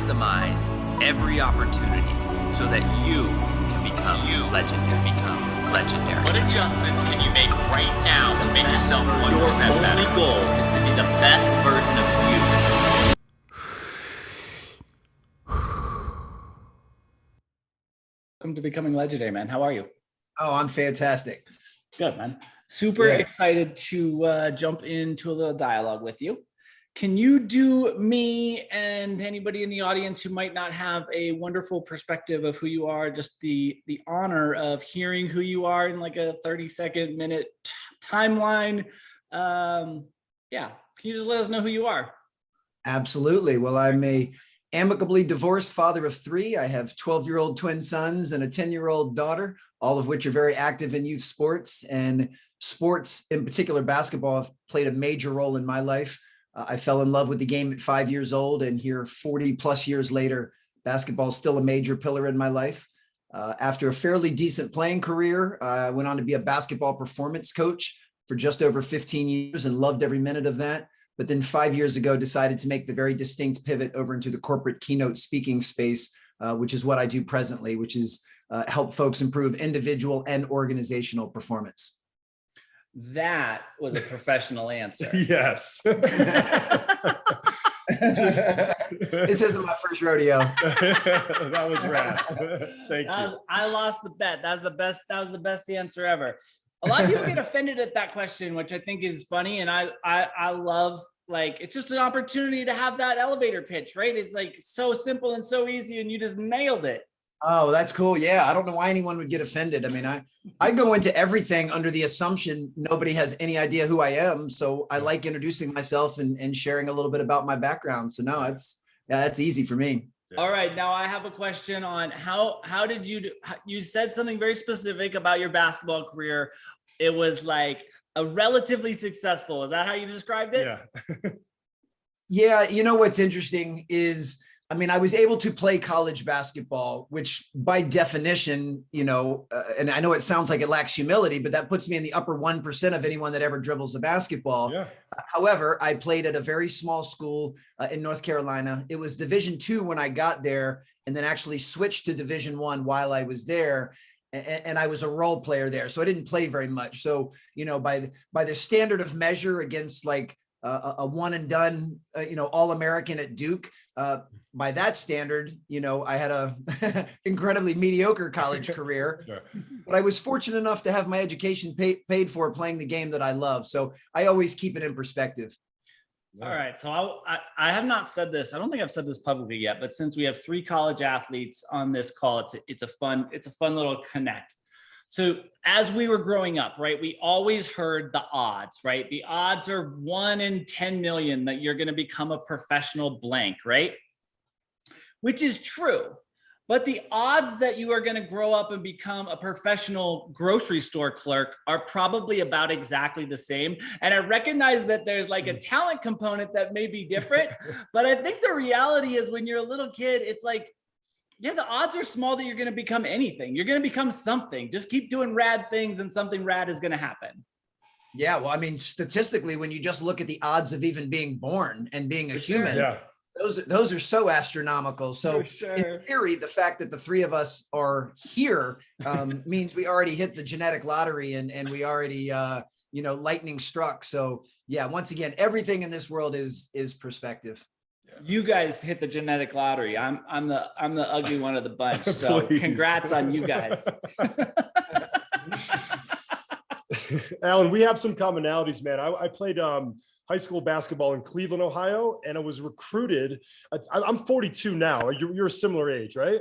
maximize every opportunity so that you can become legendary. What adjustments can you make right now to make yourself 1% Your better? only goal is to be the best version of you. Welcome to Becoming Legendary, man. How are you? Oh, I'm fantastic. Good, man. Super excited to jump into a little dialogue with you. Can you do me and anybody in the audience who might not have a wonderful perspective of who you are, just the honor of hearing who you are in like a 30-second minute timeline? Can you just let us know who you are? Absolutely. Well, I'm a amicably divorced father of 3. I have 12-year-old twin sons and a 10-year-old daughter, all of which are very active in youth sports, and sports, in particular basketball, have played a major role in my life. I fell in love with the game at 5 years old, and here 40 plus years later, basketball is still a major pillar in my life. After a fairly decent playing career, I went on to be a basketball performance coach for just over 15 years and loved every minute of that. But then 5 years ago, decided to make the very distinct pivot over into the corporate keynote speaking space, which is what I do presently, which is help folks improve individual and organizational performance. That was a professional answer. Yes. This isn't my first rodeo. That was rad. Thank you. I lost the bet. That was the best answer ever. A lot of people get offended at that question, which I think is funny. And I love, like, it's just an opportunity to have that elevator pitch, right? It's like so simple and so easy, and you just nailed it. Oh, that's cool. Yeah. I don't know why anyone would get offended. I mean, I go into everything under the assumption nobody has any idea who I am. So I like introducing myself and sharing a little bit about my background. So no, that's easy for me. All right. Now I have a question on how did you said something very specific about your basketball career. It was like a relatively successful. Is that how you described it? Yeah. Yeah. You know, what's interesting is, I mean, I was able to play college basketball, which by definition, you know, and I know it sounds like it lacks humility, but that puts me in the upper 1% of anyone that ever dribbles a basketball. Yeah. However, I played at a very small school in North Carolina. It was Division II when I got there, and then actually switched to Division I while I was there. And I was a role player there. So I didn't play very much. So, you know, by the standard of measure against like a one and done, All-American at Duke, by that standard, you know, I had a incredibly mediocre college career, Sure. But I was fortunate enough to have my education paid for playing the game that I love. So I always keep it in perspective. All right. So I have not said this. I don't think I've said this publicly yet, but since we have 3 college athletes on this call, it's a fun little connect. So as we were growing up, right, we always heard the odds, right? The odds are 1 in 10 million that you're going to become a professional blank, right? Which is true. But the odds that you are going to grow up and become a professional grocery store clerk are probably about exactly the same. And I recognize that there's like a talent component that may be different, but I think the reality is when you're a little kid, it's like, yeah, the odds are small that you're going to become anything. You're going to become something. Just keep doing rad things and something rad is going to happen. Yeah. Well, I mean, statistically, when you just look at the odds of even being born and being a human, Yeah. those are so astronomical. So in theory, the fact that the 3 of us are here means we already hit the genetic lottery and we already, lightning struck. So yeah, once again, everything in this world is perspective. You guys hit the genetic lottery. I'm the ugly one of the bunch. So Please. Congrats on you guys. Alan, we have some commonalities, man. I played high school basketball in Cleveland, Ohio, and I was recruited. I'm 42 now. You're a similar age, right?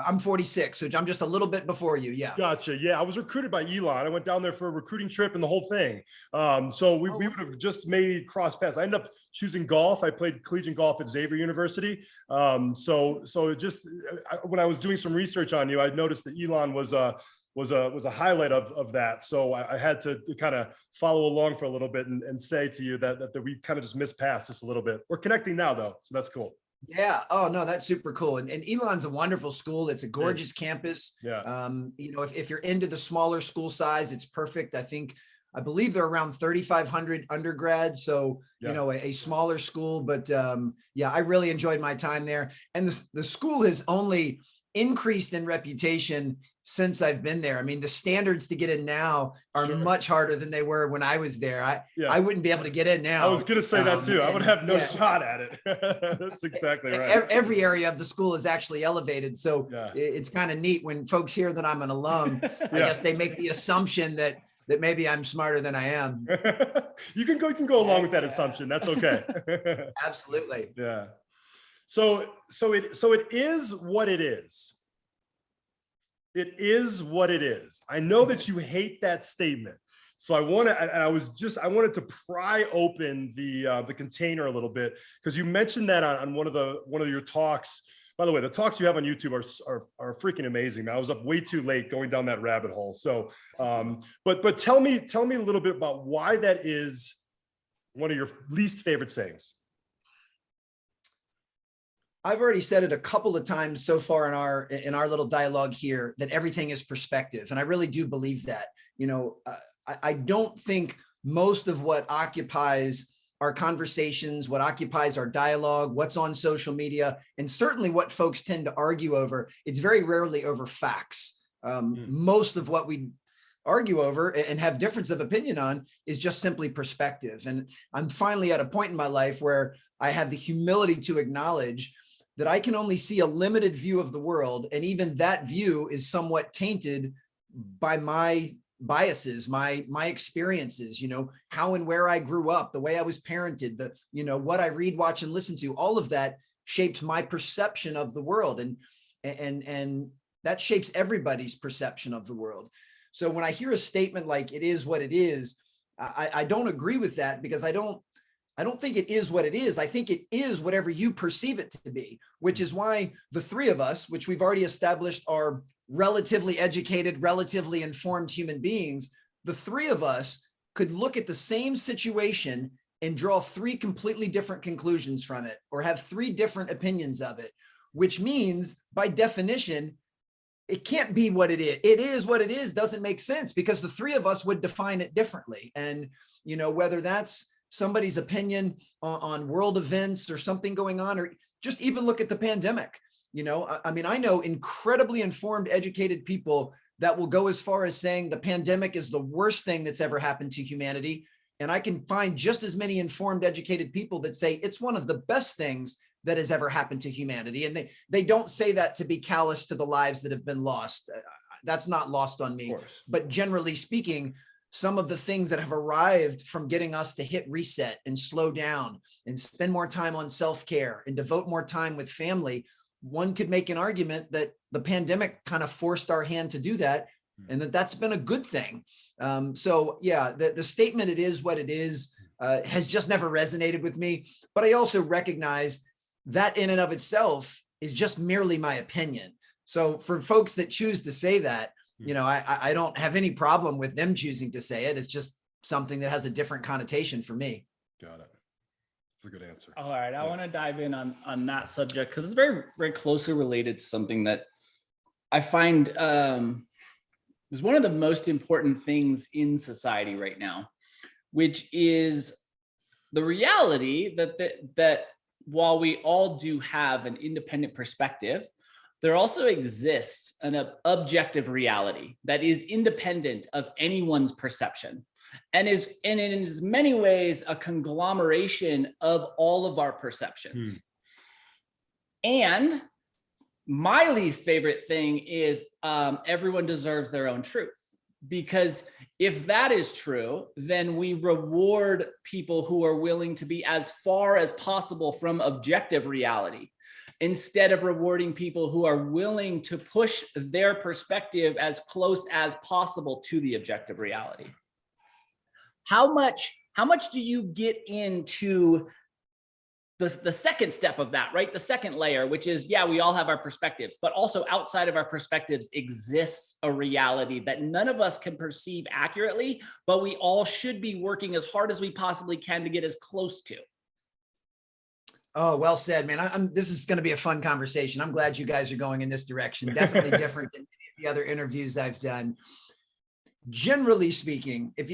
I'm 46, so I'm just a little bit before you. Yeah. Gotcha. Yeah. I was recruited by Elon. I went down there for a recruiting trip and the whole thing. So we would have just made cross paths. I ended up choosing golf. I played collegiate golf at Xavier University. So just when I was doing some research on you, I noticed that Elon was a highlight of that. So I had to kind of follow along for a little bit and say to you that we kind of just missed past just a little bit. We're connecting now though. So that's cool. Yeah. Oh no, that's super cool. And Elon's a wonderful school. It's a gorgeous campus. Yeah. If you're into the smaller school size, it's perfect. I think I believe they're around 3,500 undergrads. So, you know, a smaller school, but yeah, I really enjoyed my time there. And the school has only increased in reputation since I've been there. I mean, the standards to get in now are much harder than they were when I was there. I wouldn't be able to get in now. I was going to say that too. I would have no shot at it. That's exactly right. Every area of the school is actually elevated. So it's kind of neat when folks hear that I'm an alum. I guess they make the assumption that maybe I'm smarter than I am. You can go along with that assumption. That's okay. Absolutely. Yeah. So it is what it is. It is what it is. I know that you hate that statement. So I wanted to pry open the container a little bit, because you mentioned that on one of your talks. By the way, the talks you have on YouTube are freaking amazing. I was up way too late going down that rabbit hole. So, but tell me a little bit about why that is one of your least favorite sayings. I've already said it a couple of times so far in our little dialogue here, that everything is perspective. And I really do believe that. You know, I don't think most of what occupies our conversations, what occupies our dialogue, what's on social media, and certainly what folks tend to argue over, it's very rarely over facts. Most of what we argue over and have difference of opinion on is just simply perspective. And I'm finally at a point in my life where I have the humility to acknowledge that I can only see a limited view of the world. And even that view is somewhat tainted by my biases, my experiences, you know, how and where I grew up, the way I was parented, what I read, watch, and listen to, all of that shapes my perception of the world. And that shapes everybody's perception of the world. So when I hear a statement like "it is what it is," I don't agree with that, because I don't think it is what it is. I think it is whatever you perceive it to be, which is why the three of us, which we've already established are relatively educated, relatively informed human beings, the three of us could look at the same situation and draw three completely different conclusions from it, or have three different opinions of it, which means by definition, it can't be what it is. It is what it is doesn't make sense, because the three of us would define it differently. And, you know, whether that's somebody's opinion on world events or something going on, or just even look at the pandemic. You know, I mean, I know incredibly informed, educated people that will go as far as saying the pandemic is the worst thing that's ever happened to humanity. And I can find just as many informed, educated people that say it's one of the best things that has ever happened to humanity. And they don't say that to be callous to the lives that have been lost. That's not lost on me. But generally speaking, some of the things that have arrived from getting us to hit reset and slow down and spend more time on self-care and devote more time with family, one could make an argument that the pandemic kind of forced our hand to do that, and that's been a good thing. So yeah, the statement "it is what it is" has just never resonated with me. But I also recognize that in and of itself is just merely my opinion. So for folks that choose to say that, you know, I don't have any problem with them choosing to say it. It's just something that has a different connotation for me. Got it. That's a good answer. All right. I want to dive in on that subject, because it's very, very closely related to something that I find is one of the most important things in society right now, which is the reality that while we all do have an independent perspective, there also exists an objective reality that is independent of anyone's perception, and in as many ways a conglomeration of all of our perceptions. And my least favorite thing is everyone deserves their own truth, because if that is true, then we reward people who are willing to be as far as possible from objective reality, instead of rewarding people who are willing to push their perspective as close as possible to the objective reality. How much do you get into the second step of that, right? The second layer, which is, yeah, we all have our perspectives, but also outside of our perspectives exists a reality that none of us can perceive accurately, but we all should be working as hard as we possibly can to get as close to. Oh, well said, man. This is going to be a fun conversation. I'm glad you guys are going in this direction. Definitely different than any of the other interviews I've done. generally speaking, if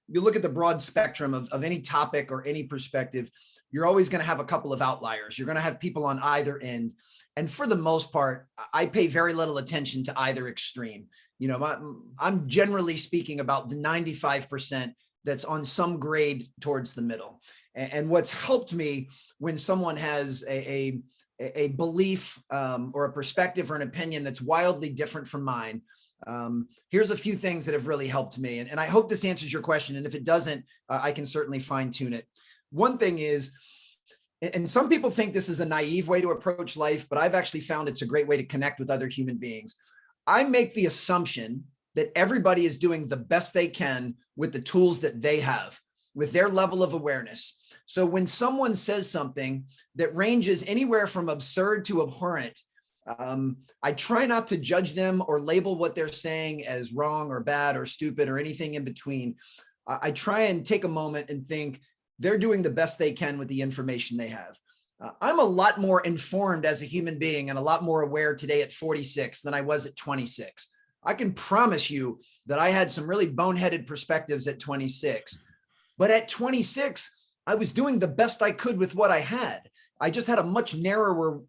you look at the broad spectrum of any topic or any perspective, you're always going to have a couple of outliers. You're going to have people on either end. And for the most part, I pay very little attention to either extreme. I'm generally speaking about the 95% that's on some grade towards the middle. And what's helped me when someone has a belief or a perspective or an opinion that's wildly different from mine, here's a few things that have really helped me. And I hope this answers your question. And if it doesn't, I can certainly fine tune it. One thing is, and some people think this is a naive way to approach life, but I've actually found it's a great way to connect with other human beings. I make the assumption that everybody is doing the best they can with the tools that they have, with their level of awareness. So when someone says something that ranges anywhere from absurd to abhorrent, I try not to judge them or label what they're saying as wrong or bad or stupid or anything in between. I try and take a moment and think they're doing the best they can with the information they have. I'm a lot more informed as a human being and a lot more aware today at 46 than I was at 26. I can promise you that I had some really boneheaded perspectives at 26, but at 26, I was doing the best I could with what I had. I just had a much narrower,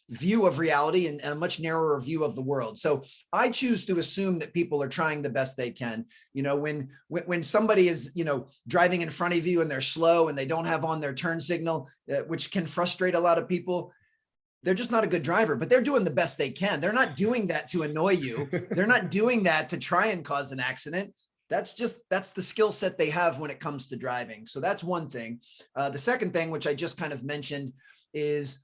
view of reality and a much narrower view of the world. So I choose to assume that people are trying the best they can. When somebody is, driving in front of you and they're slow and they don't have on their turn signal, which can frustrate a lot of people, they're just not a good driver, but they're doing the best they can. They're not doing that to annoy you. They're not doing that to try and cause an accident. That's the skill set they have when it comes to driving. So that's one thing. The second thing, which I just kind of mentioned, is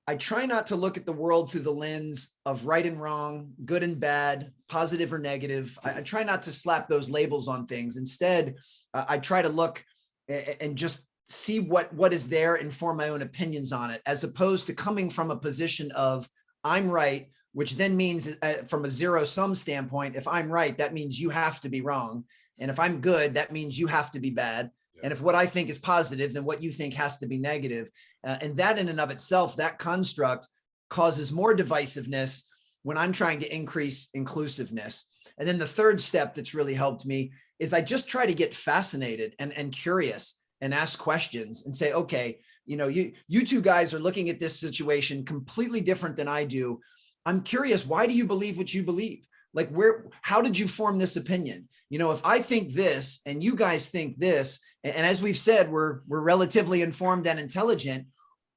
I try not to look at the world through the lens of right and wrong, good and bad, positive or negative. I try not to slap those labels on things. Instead, I try to look and just see what is there and form my own opinions on it, as opposed to coming from a position of I'm right, which then means from a zero-sum standpoint, if I'm right, that means you have to be wrong. And if I'm good, that means you have to be bad. Yeah. And if what I think is positive, then what you think has to be negative. And that in and of itself, that construct causes more divisiveness when I'm trying to increase inclusiveness. And then the third step that's really helped me is I just try to get fascinated and curious and ask questions and say, okay, you two guys are looking at this situation completely different than I do. I'm curious, why do you believe what you believe? Like how did you form this opinion? If I think this and you guys think this, and as we've said, we're relatively informed and intelligent,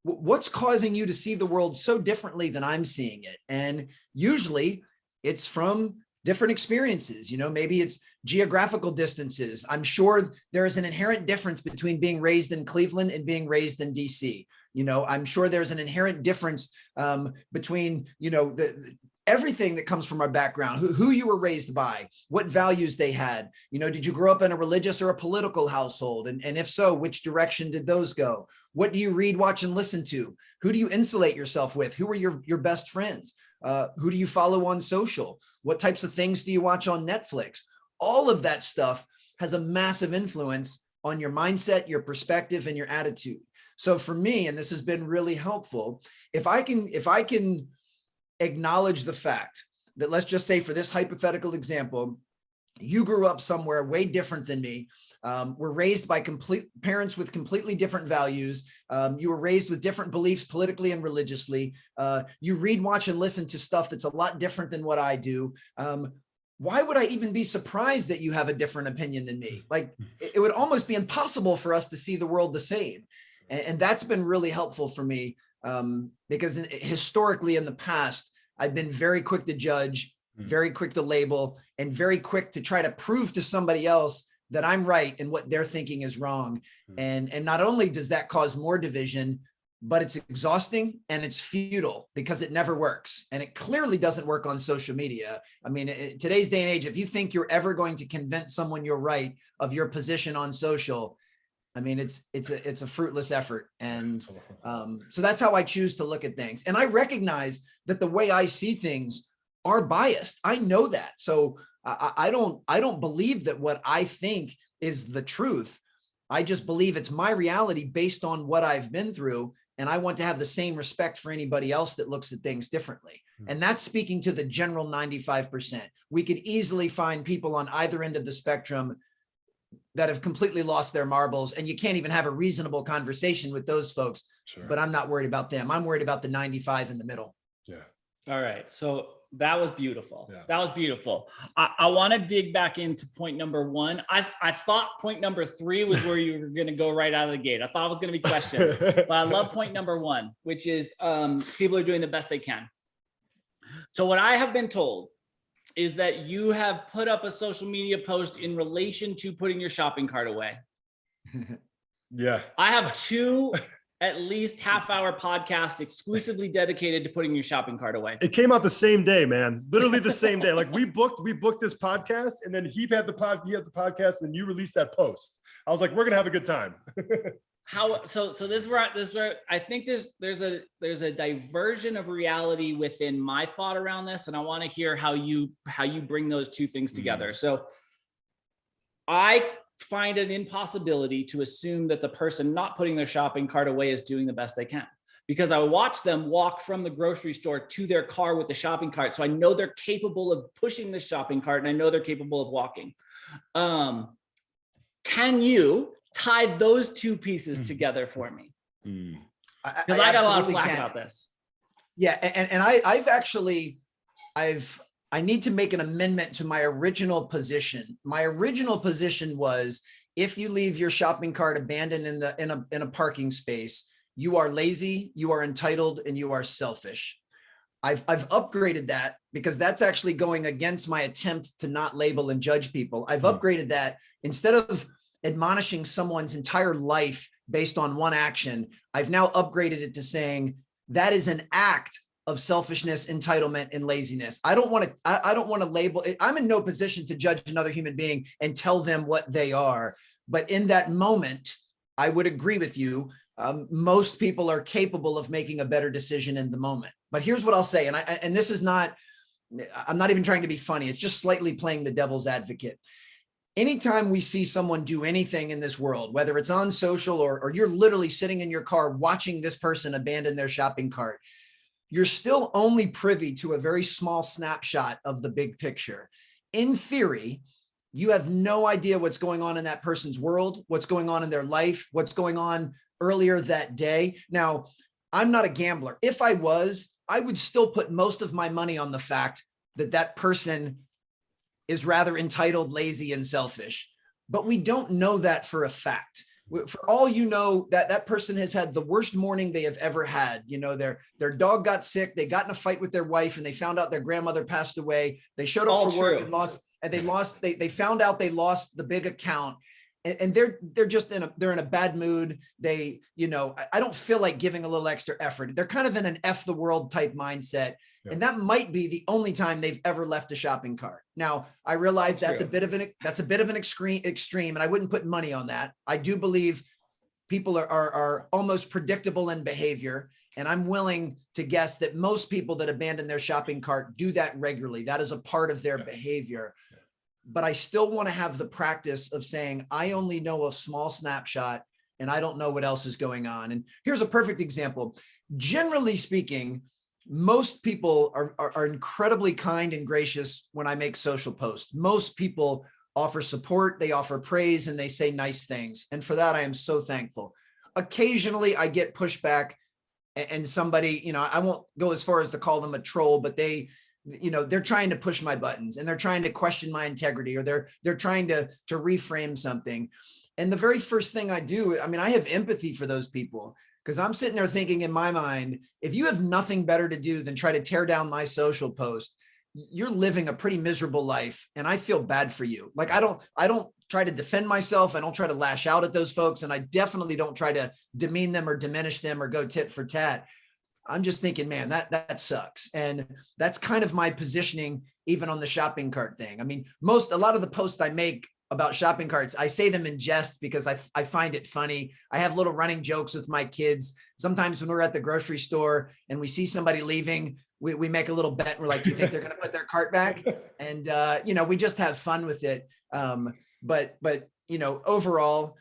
what's causing you to see the world so differently than I'm seeing it? And usually it's from different experiences. Maybe it's geographical distances. I'm sure there is an inherent difference between being raised in Cleveland and being raised in DC. I'm sure there's an inherent difference between, everything that comes from our background, who you were raised by, what values they had. Did you grow up in a religious or a political household? And if so, which direction did those go? What do you read, watch, and listen to? Who do you insulate yourself with? Who are your best friends? Who do you follow on social? What types of things do you watch on Netflix? All of that stuff has a massive influence on your mindset, your perspective, and your attitude. So for me, and this has been really helpful, if I can acknowledge the fact that, let's just say for this hypothetical example, you grew up somewhere way different than me. Were raised by parents with completely different values. You were raised with different beliefs politically and religiously. You read, watch, and listen to stuff that's a lot different than what I do. Why would I even be surprised that you have a different opinion than me? Like, it would almost be impossible for us to see the world the same. And that's been really helpful for me because historically in the past, I've been very quick to judge, very quick to label, and very quick to try to prove to somebody else that I'm right and what they're thinking is wrong. And not only does that cause more division, but it's exhausting and it's futile because it never works. And it clearly doesn't work on social media. I mean, today's day and age, if you think you're ever going to convince someone you're right of your position on social, I mean, it's a fruitless effort. And so that's how I choose to look at things. And I recognize that the way I see things are biased. I know that. So I don't believe that what I think is the truth. I just believe it's my reality based on what I've been through. And I want to have the same respect for anybody else that looks at things differently. And that's speaking to the general 95%. We could easily find people on either end of the spectrum that have completely lost their marbles, and you can't even have a reasonable conversation with those folks. Sure. But I'm not worried about them. I'm worried about the 95 in the middle. Yeah. All right. So that was beautiful. Yeah. That was beautiful. I want to dig back into point number one. I thought point number three was where you were going to go right out of the gate. I thought it was going to be questions, but I love point number one, which is people are doing the best they can. So what I have been told is that you have put up a social media post in relation to putting your shopping cart away. Yeah. I have two at least half-hour podcast exclusively dedicated to putting your shopping cart away. It came out the same day, man. Literally the same day. Like we booked this podcast, and then he had the podcast, and you released that post. I was like, we're gonna have a good time. So this is where I think there's a diversion of reality within my thought around this, and I want to hear how you bring those two things together. So I find an impossibility to assume that the person not putting their shopping cart away is doing the best they can, because I watch them walk from the grocery store to their car with the shopping cart. So I know they're capable of pushing the shopping cart, and I know they're capable of walking. Can you tie those two pieces together for me? Because I got a lot of flack about this. Yeah. And I need to make an amendment to my original position. My original position was, if you leave your shopping cart abandoned in a parking space, you are lazy, you are entitled, and you are selfish. I've upgraded that, because that's actually going against my attempt to not label and judge people. I've upgraded that. Instead of admonishing someone's entire life based on one action, I've now upgraded it to saying that is an act of selfishness, entitlement, and laziness. I don't want to label it. I'm in no position to judge another human being and tell them what they are. But in that moment, I would agree with you. Most people are capable of making a better decision in the moment. But here's what I'll say. And this is not, I'm not even trying to be funny. It's just slightly playing the devil's advocate. Anytime we see someone do anything in this world, whether it's on social or you're literally sitting in your car watching this person abandon their shopping cart, you're still only privy to a very small snapshot of the big picture. In theory, you have no idea what's going on in that person's world, what's going on in their life, what's going on earlier that day. Now, I'm not a gambler. If I was, I would still put most of my money on the fact that that person is rather entitled, lazy, and selfish. But we don't know that for a fact. For all you know, that person has had the worst morning they have ever had. You know, their dog got sick, they got in a fight with their wife, and they found out their grandmother passed away. They showed up for work and they found out they lost the big account. And they're just in a bad mood. I don't feel like giving a little extra effort. They're kind of in an F the world type mindset. Yeah. And that might be the only time they've ever left a shopping cart. Now, I realize that's a bit of an extreme, and I wouldn't put money on that. I do believe people are almost predictable in behavior, and I'm willing to guess that most people that abandon their shopping cart do that regularly. That is a part of their behavior. But I still want to have the practice of saying, I only know a small snapshot and I don't know what else is going on. And here's a perfect example. Generally speaking, most people are incredibly kind and gracious when I make social posts. Most people offer support, they offer praise, and they say nice things. And for that, I am so thankful. Occasionally I get pushback, and somebody, I won't go as far as to call them a troll, but they're trying to push my buttons, and they're trying to question my integrity, or they're trying to reframe something. And the very first thing I do, I have empathy for those people, because I'm sitting there thinking in my mind, if you have nothing better to do than try to tear down my social post, you're living a pretty miserable life. And I feel bad for you. Like, I don't try to defend myself. I don't try to lash out at those folks. And I definitely don't try to demean them or diminish them or go tit for tat. I'm just thinking, man, that sucks. And that's kind of my positioning, even on the shopping cart thing. A lot of the posts I make about shopping carts, I say them in jest because I find it funny. I have little running jokes with my kids. Sometimes when we're at the grocery store and we see somebody leaving, we make a little bet. And we're like, do you think they're going to put their cart back? And, we just have fun with it. But overall,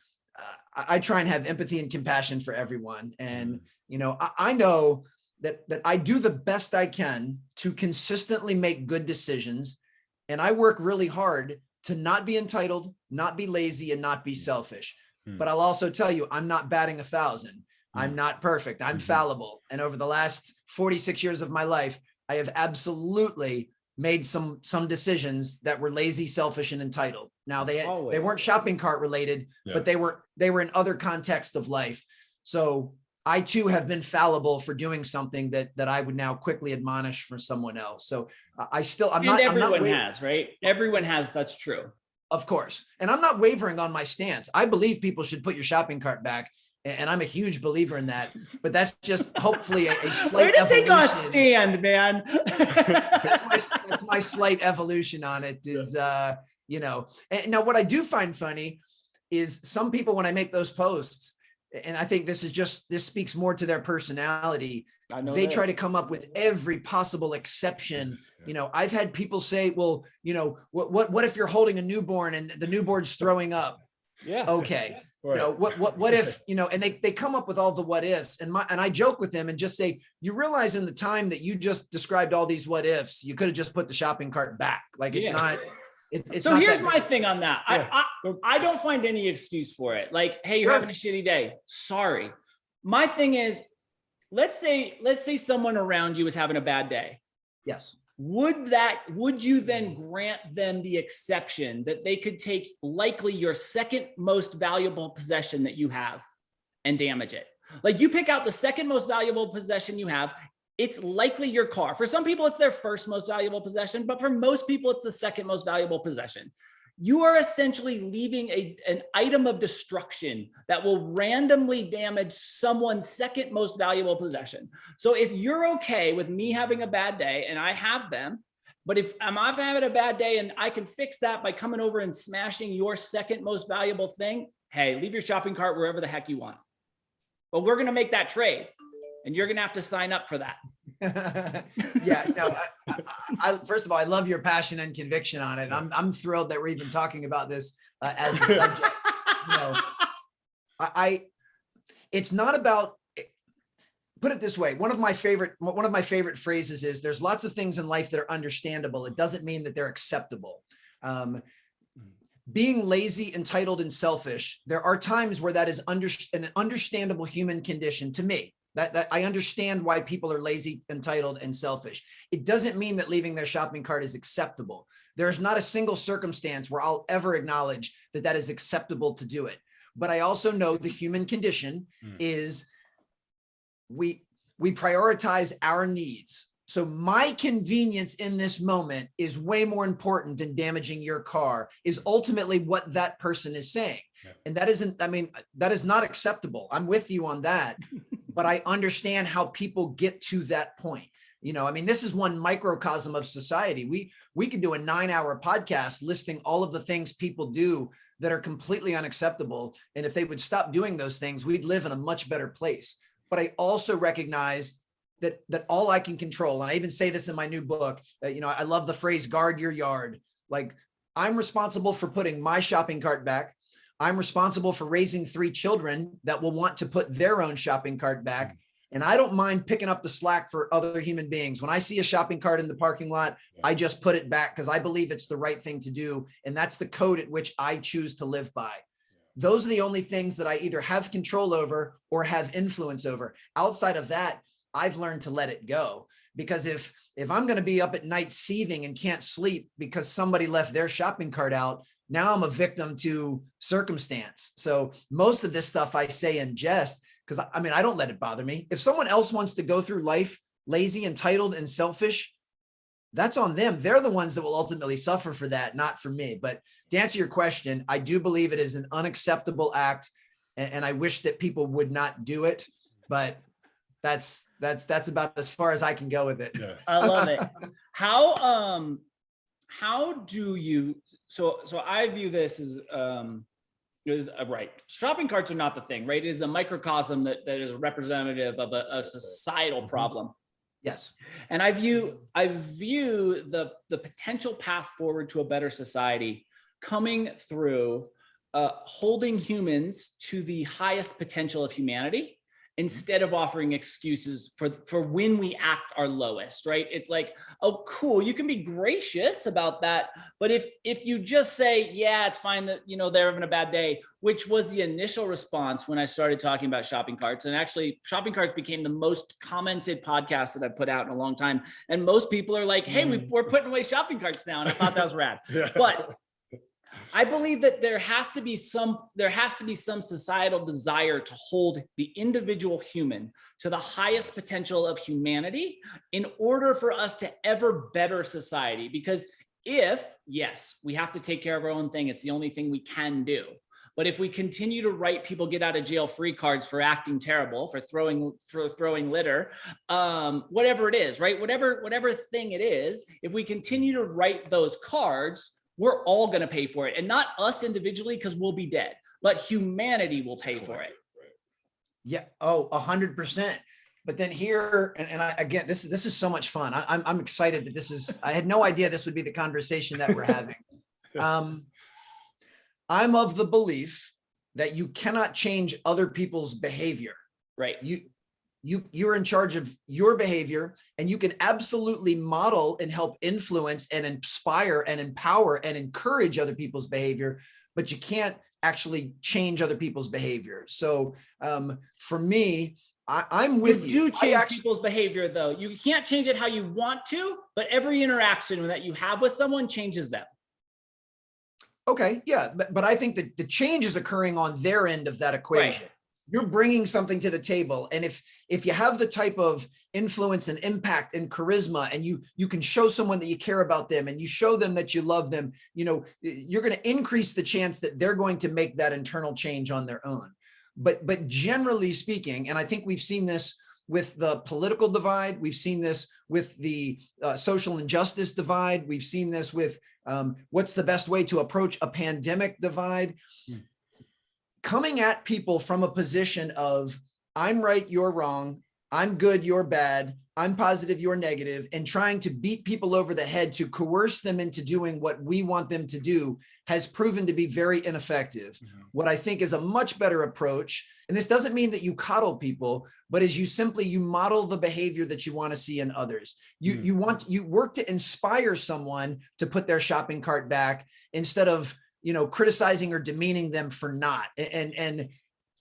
I try and have empathy and compassion for everyone. And, I know that I do the best I can to consistently make good decisions. And I work really hard to not be entitled, not be lazy, and not be selfish. But I'll also tell you, I'm not batting 1,000. I'm not perfect. I'm fallible. And over the last 46 years of my life, I have absolutely made some decisions that were lazy, selfish, and entitled. Now they weren't shopping cart related, but they were in other contexts of life. So I too have been fallible for doing something that I would now quickly admonish for someone else. So everyone has, right? Everyone has, that's true. Of course. And I'm not wavering on my stance. I believe people should put your shopping cart back. And I'm a huge believer in that, but that's just hopefully a slight evolution. Take a stand, man. that's my slight evolution on it is, you know, and now what I do find funny is some people, when I make those posts, and I think this speaks more to their personality. They try to come up with every possible exception. You know, I've had people say, well, you know, what if you're holding a newborn and the newborn's throwing up? Yeah. Okay. Right. You know, what if, you know, and they come up with all the what ifs, and I joke with them and just say, you realize in the time that you just described all these what ifs, you could have just put the shopping cart back. Like it's not. It's so not here's my thing on that. I don't find any excuse for it. Like, hey, you're having a shitty day. Sorry. My thing is, let's say someone around you is having a bad day. Yes. Would you then grant them the exception that they could take likely your second most valuable possession that you have and damage it? Like, you pick out the second most valuable possession you have. It's likely your car. For some people, it's their first most valuable possession, but for most people, it's the second most valuable possession. You are essentially leaving an item of destruction that will randomly damage someone's second most valuable possession. So if you're okay with me having a bad day, and I have them, but if I'm having a bad day and I can fix that by coming over and smashing your second most valuable thing, hey, leave your shopping cart wherever the heck you want. But we're going to make that trade. And you're going to have to sign up for that. Yeah, no, I first of all, I love your passion and conviction on it. I'm thrilled that we're even talking about this as a subject. You know, it's not about, put it this way. One of my favorite phrases is, there's lots of things in life that are understandable. It doesn't mean that they're acceptable. Being lazy, entitled, and selfish, there are times where that is an understandable human condition to me. That I understand why people are lazy, entitled, and selfish. It doesn't mean that leaving their shopping cart is acceptable. There's not a single circumstance where I'll ever acknowledge that is acceptable to do it. But I also know the human condition is we prioritize our needs. So my convenience in this moment is way more important than damaging your car, is ultimately what that person is saying. Yeah. And that is not acceptable. I'm with you on that. But I understand how people get to that point. You know, I mean, this is one microcosm of society. We could do a 9-hour podcast listing all of the things people do that are completely unacceptable. And if they would stop doing those things, we'd live in a much better place. But I also recognize that all I can control, and I even say this in my new book, you know, I love the phrase, guard your yard. Like, I'm responsible for putting my shopping cart back. I'm responsible for raising 3 children that will want to put their own shopping cart back. And I don't mind picking up the slack for other human beings. When I see a shopping cart in the parking lot, I just put it back because I believe it's the right thing to do. And that's the code at which I choose to live by. Those are the only things that I either have control over or have influence over. Outside of that, I've learned to let it go. Because if I'm going to be up at night seething and can't sleep because somebody left their shopping cart out, now I'm a victim to circumstance. So most of this stuff I say in jest, because I don't let it bother me. If someone else wants to go through life lazy, entitled, and selfish, that's on them. They're the ones that will ultimately suffer for that, not for me. But to answer your question, I do believe it is an unacceptable act, and I wish that people would not do it. But that's about as far as I can go with it. Yeah. I love it. How do you, so I view this as, right. Shopping carts are not the thing, right? It is a microcosm that is representative of a societal problem. Yes. And I view the potential path forward to a better society coming through holding humans to the highest potential of humanity instead of offering excuses for when we act our lowest, right? It's like, oh, cool, you can be gracious about that, but if you just say, yeah, it's fine that, they're having a bad day, which was the initial response when I started talking about shopping carts. And actually, shopping carts became the most commented podcast that I've put out in a long time. And most people are like, hey, we're putting away shopping carts now. And I thought that was rad. Yeah. But I believe that there has to be some societal desire to hold the individual human to the highest potential of humanity in order for us to ever better society. Because yes, we have to take care of our own thing. It's the only thing we can do. But if we continue to write people get out of jail free cards for acting terrible, for throwing litter, whatever it is, right? Whatever thing it is, if we continue to write those cards, we're all going to pay for it, and not us individually because we'll be dead, but humanity will pay for it. Yeah. Oh, 100%. But then here, and again, this is so much fun. I'm excited that this is, I had no idea this would be the conversation that we're having. I'm of the belief that you cannot change other people's behavior. Right. You're in charge of your behavior, and you can absolutely model and help influence and inspire and empower and encourage other people's behavior, but you can't actually change other people's behavior. So for me, I'm with you. You do change people's behavior, though. You can't change it how you want to, but every interaction that you have with someone changes them. Okay, yeah, but I think that the change is occurring on their end of that equation. Right. You're bringing something to the table. And if you have the type of influence and impact and charisma, and you can show someone that you care about them, and you show them that you love them, you're going to increase the chance that they're going to make that internal change on their own. But generally speaking, and I think we've seen this with the political divide, we've seen this with the social injustice divide, we've seen this with what's the best way to approach a pandemic divide. Coming at people from a position of I'm right, you're wrong, I'm good, you're bad, I'm positive, you're negative, and trying to beat people over the head to coerce them into doing what we want them to do has proven to be very ineffective. Mm-hmm. What I think is a much better approach, and this doesn't mean that you coddle people, but is you model the behavior that you want to see in others. You work to inspire someone to put their shopping cart back instead of criticizing or demeaning them for not. And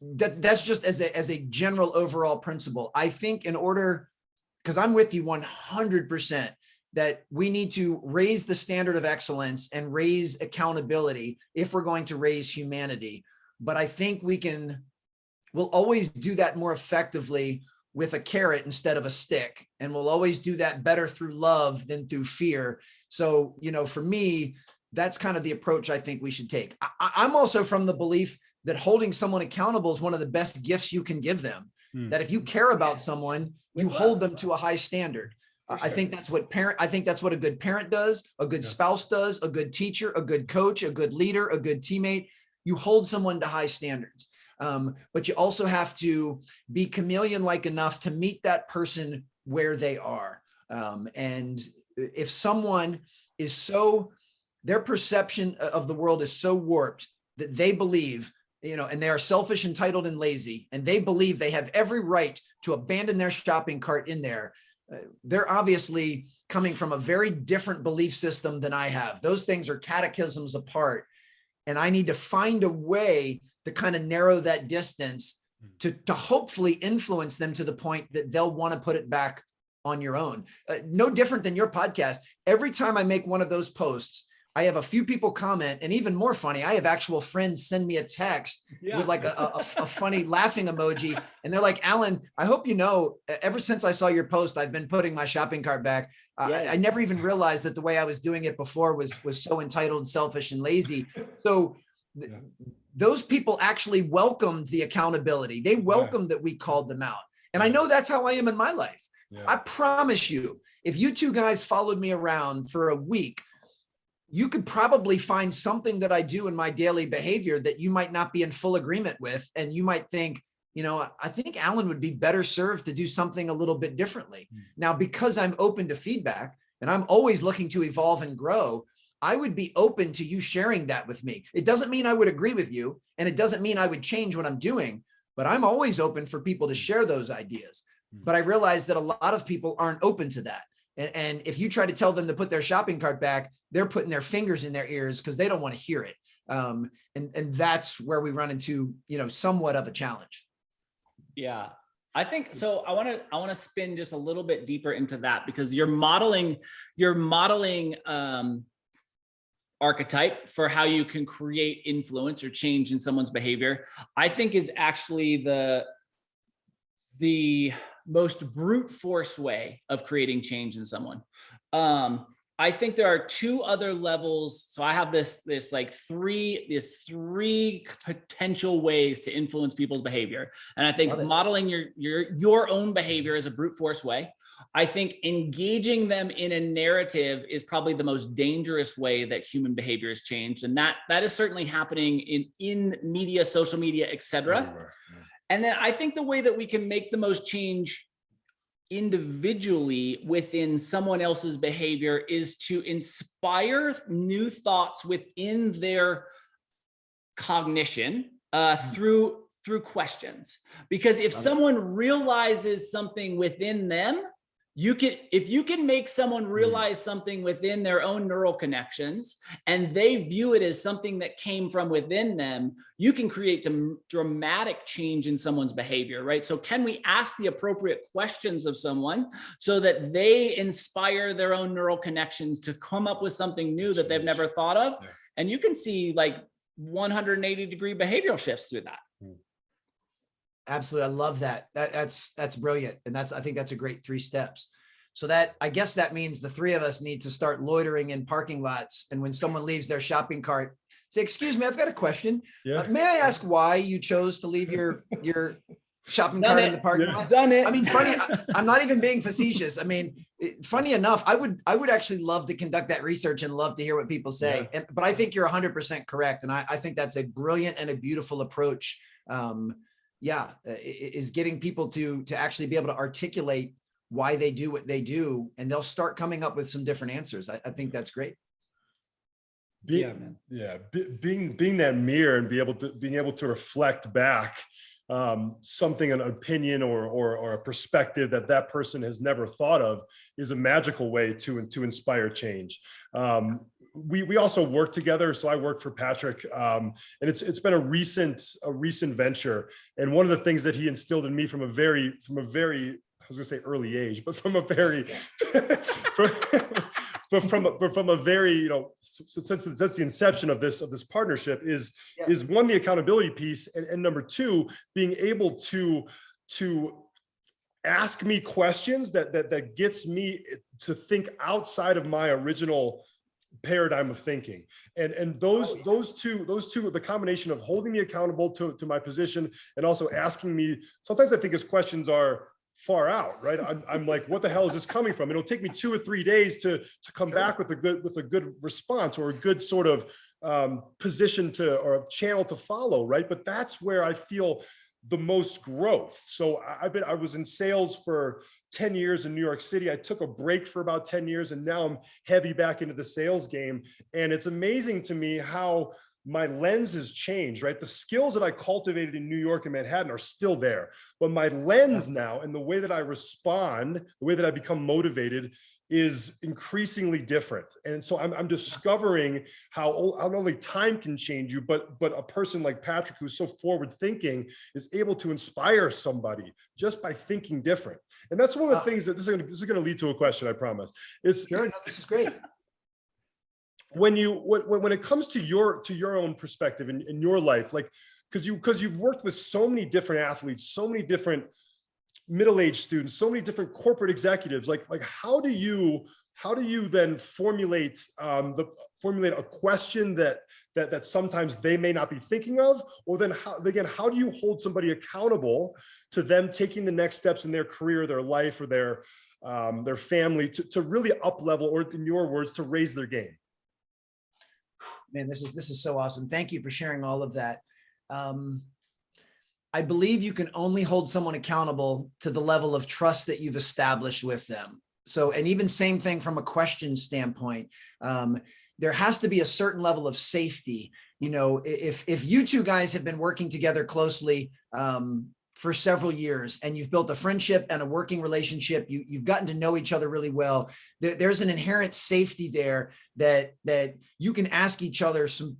that's just as a general overall principle. I think because I'm with you 100%, that we need to raise the standard of excellence and raise accountability if we're going to raise humanity. But I think we'll always do that more effectively with a carrot instead of a stick. And we'll always do that better through love than through fear. So, for me, that's kind of the approach I think we should take. I'm also from the belief that holding someone accountable is one of the best gifts you can give them. That if you care about someone, you hold them to a high standard. Sure. I think that's what a good parent does, a good spouse does, a good teacher, a good coach, a good leader, a good teammate. You hold someone to high standards. But you also have to be chameleon-like enough to meet that person where they are. And if someone is their perception of the world is so warped that they believe, and they are selfish, entitled, and lazy, and they believe they have every right to abandon their shopping cart in there, they're obviously coming from a very different belief system than I have. Those things are catechisms apart. And I need to find a way to kind of narrow that distance to hopefully influence them to the point that they'll want to put it back on your own. No different than your podcast. Every time I make one of those posts, I have a few people comment, and even more funny, I have actual friends send me a text with like a funny laughing emoji. And they're like, Alan, I hope ever since I saw your post, I've been putting my shopping cart back. Yes. I never even realized that the way I was doing it before was so entitled, selfish, and lazy. So those people actually welcomed the accountability. They welcomed that we called them out. And I know that's how I am in my life. Yeah. I promise you, if you two guys followed me around for a week, you could probably find something that I do in my daily behavior that you might not be in full agreement with. And you might think, I think Alan would be better served to do something a little bit differently. Now, because I'm open to feedback and I'm always looking to evolve and grow, I would be open to you sharing that with me. It doesn't mean I would agree with you, and it doesn't mean I would change what I'm doing, but I'm always open for people to share those ideas. But I realize that a lot of people aren't open to that. And if you try to tell them to put their shopping cart back, they're putting their fingers in their ears because they don't want to hear it. And that's where we run into, somewhat of a challenge. Yeah, I think so. I want to spin just a little bit deeper into that, because you're modeling archetype for how you can create influence or change in someone's behavior. I think is actually the most brute force way of creating change in someone. I think there are two other levels. So I have this three potential ways to influence people's behavior. And I think modeling your own behavior is a brute force way. I think engaging them in a narrative is probably the most dangerous way that human behavior is changed. And that is certainly happening in media, social media, et cetera. And then I think the way that we can make the most change individually within someone else's behavior is to inspire new thoughts within their cognition through questions. Because if someone realizes something within them, if you can make someone realize something within their own neural connections and they view it as something that came from within them, you can create dramatic change in someone's behavior, right? So can we ask the appropriate questions of someone so that they inspire their own neural connections to come up with something new that they've never thought of? Yeah. And you can see like 180-degree behavioral shifts through that. Absolutely. I love that. That's brilliant. And I think that's a great 3 steps. So I guess that means the 3 of us need to start loitering in parking lots. And when someone leaves their shopping cart, say, excuse me, I've got a question. Yeah. May I ask why you chose to leave your shopping cart in the parking lot? Done it. I mean, funny, I'm not even being facetious. I mean, funny enough, I would actually love to conduct that research and love to hear what people say. Yeah. But I think you're 100% correct. And I think that's a brilliant and a beautiful approach. Is getting people to actually be able to articulate why they do what they do, and they'll start coming up with some different answers. I think that's great. Being that mirror and being able to reflect back something, an opinion or a perspective that person has never thought of is a magical way to inspire change. We also work together. So I work for Patrick, and it's been a recent venture. And one of the things that he instilled in me from a very, I was gonna say early age, but from a very, from a very, since the inception of this partnership is one, the accountability piece, and number 2, being able to ask me questions that gets me to think outside of my original paradigm of thinking. And those two, the combination of holding me accountable to my position and also asking me, sometimes I think his questions are far out, right? I'm like, what the hell is this coming from? It'll take me 2 or 3 days to come back with a good response or a good sort of position or a channel to follow, right? But that's where I feel the most growth. So I was in sales for 10 years in New York City. I took a break for about 10 years and now I'm heavy back into the sales game. And it's amazing to me how my lens has changed, right? The skills that I cultivated in New York and Manhattan are still there, but my lens now and the way that I respond, the way that I become motivated is increasingly different. And so I'm discovering how not only time can change you, but a person like Patrick, who's so forward thinking, is able to inspire somebody just by thinking different. And that's one of the things that this is going to lead to a question, I promise. This is great. When it comes to your own perspective in your life, like, because you've worked with so many different athletes, so many different middle-aged students, so many different corporate executives, like how do you then formulate a question that sometimes they may not be thinking of, or then how do you hold somebody accountable to them taking the next steps in their career, their life, or their family to really up level, or in your words, to raise their game? Man, this is so awesome. Thank you for sharing all of that. I believe you can only hold someone accountable to the level of trust that you've established with them. So, and even same thing from a question standpoint. there has to be a certain level of safety. You know, if you two guys have been working together closely for several years and you've built a friendship and a working relationship, you've gotten to know each other really well, there's an inherent safety there that you can ask each other some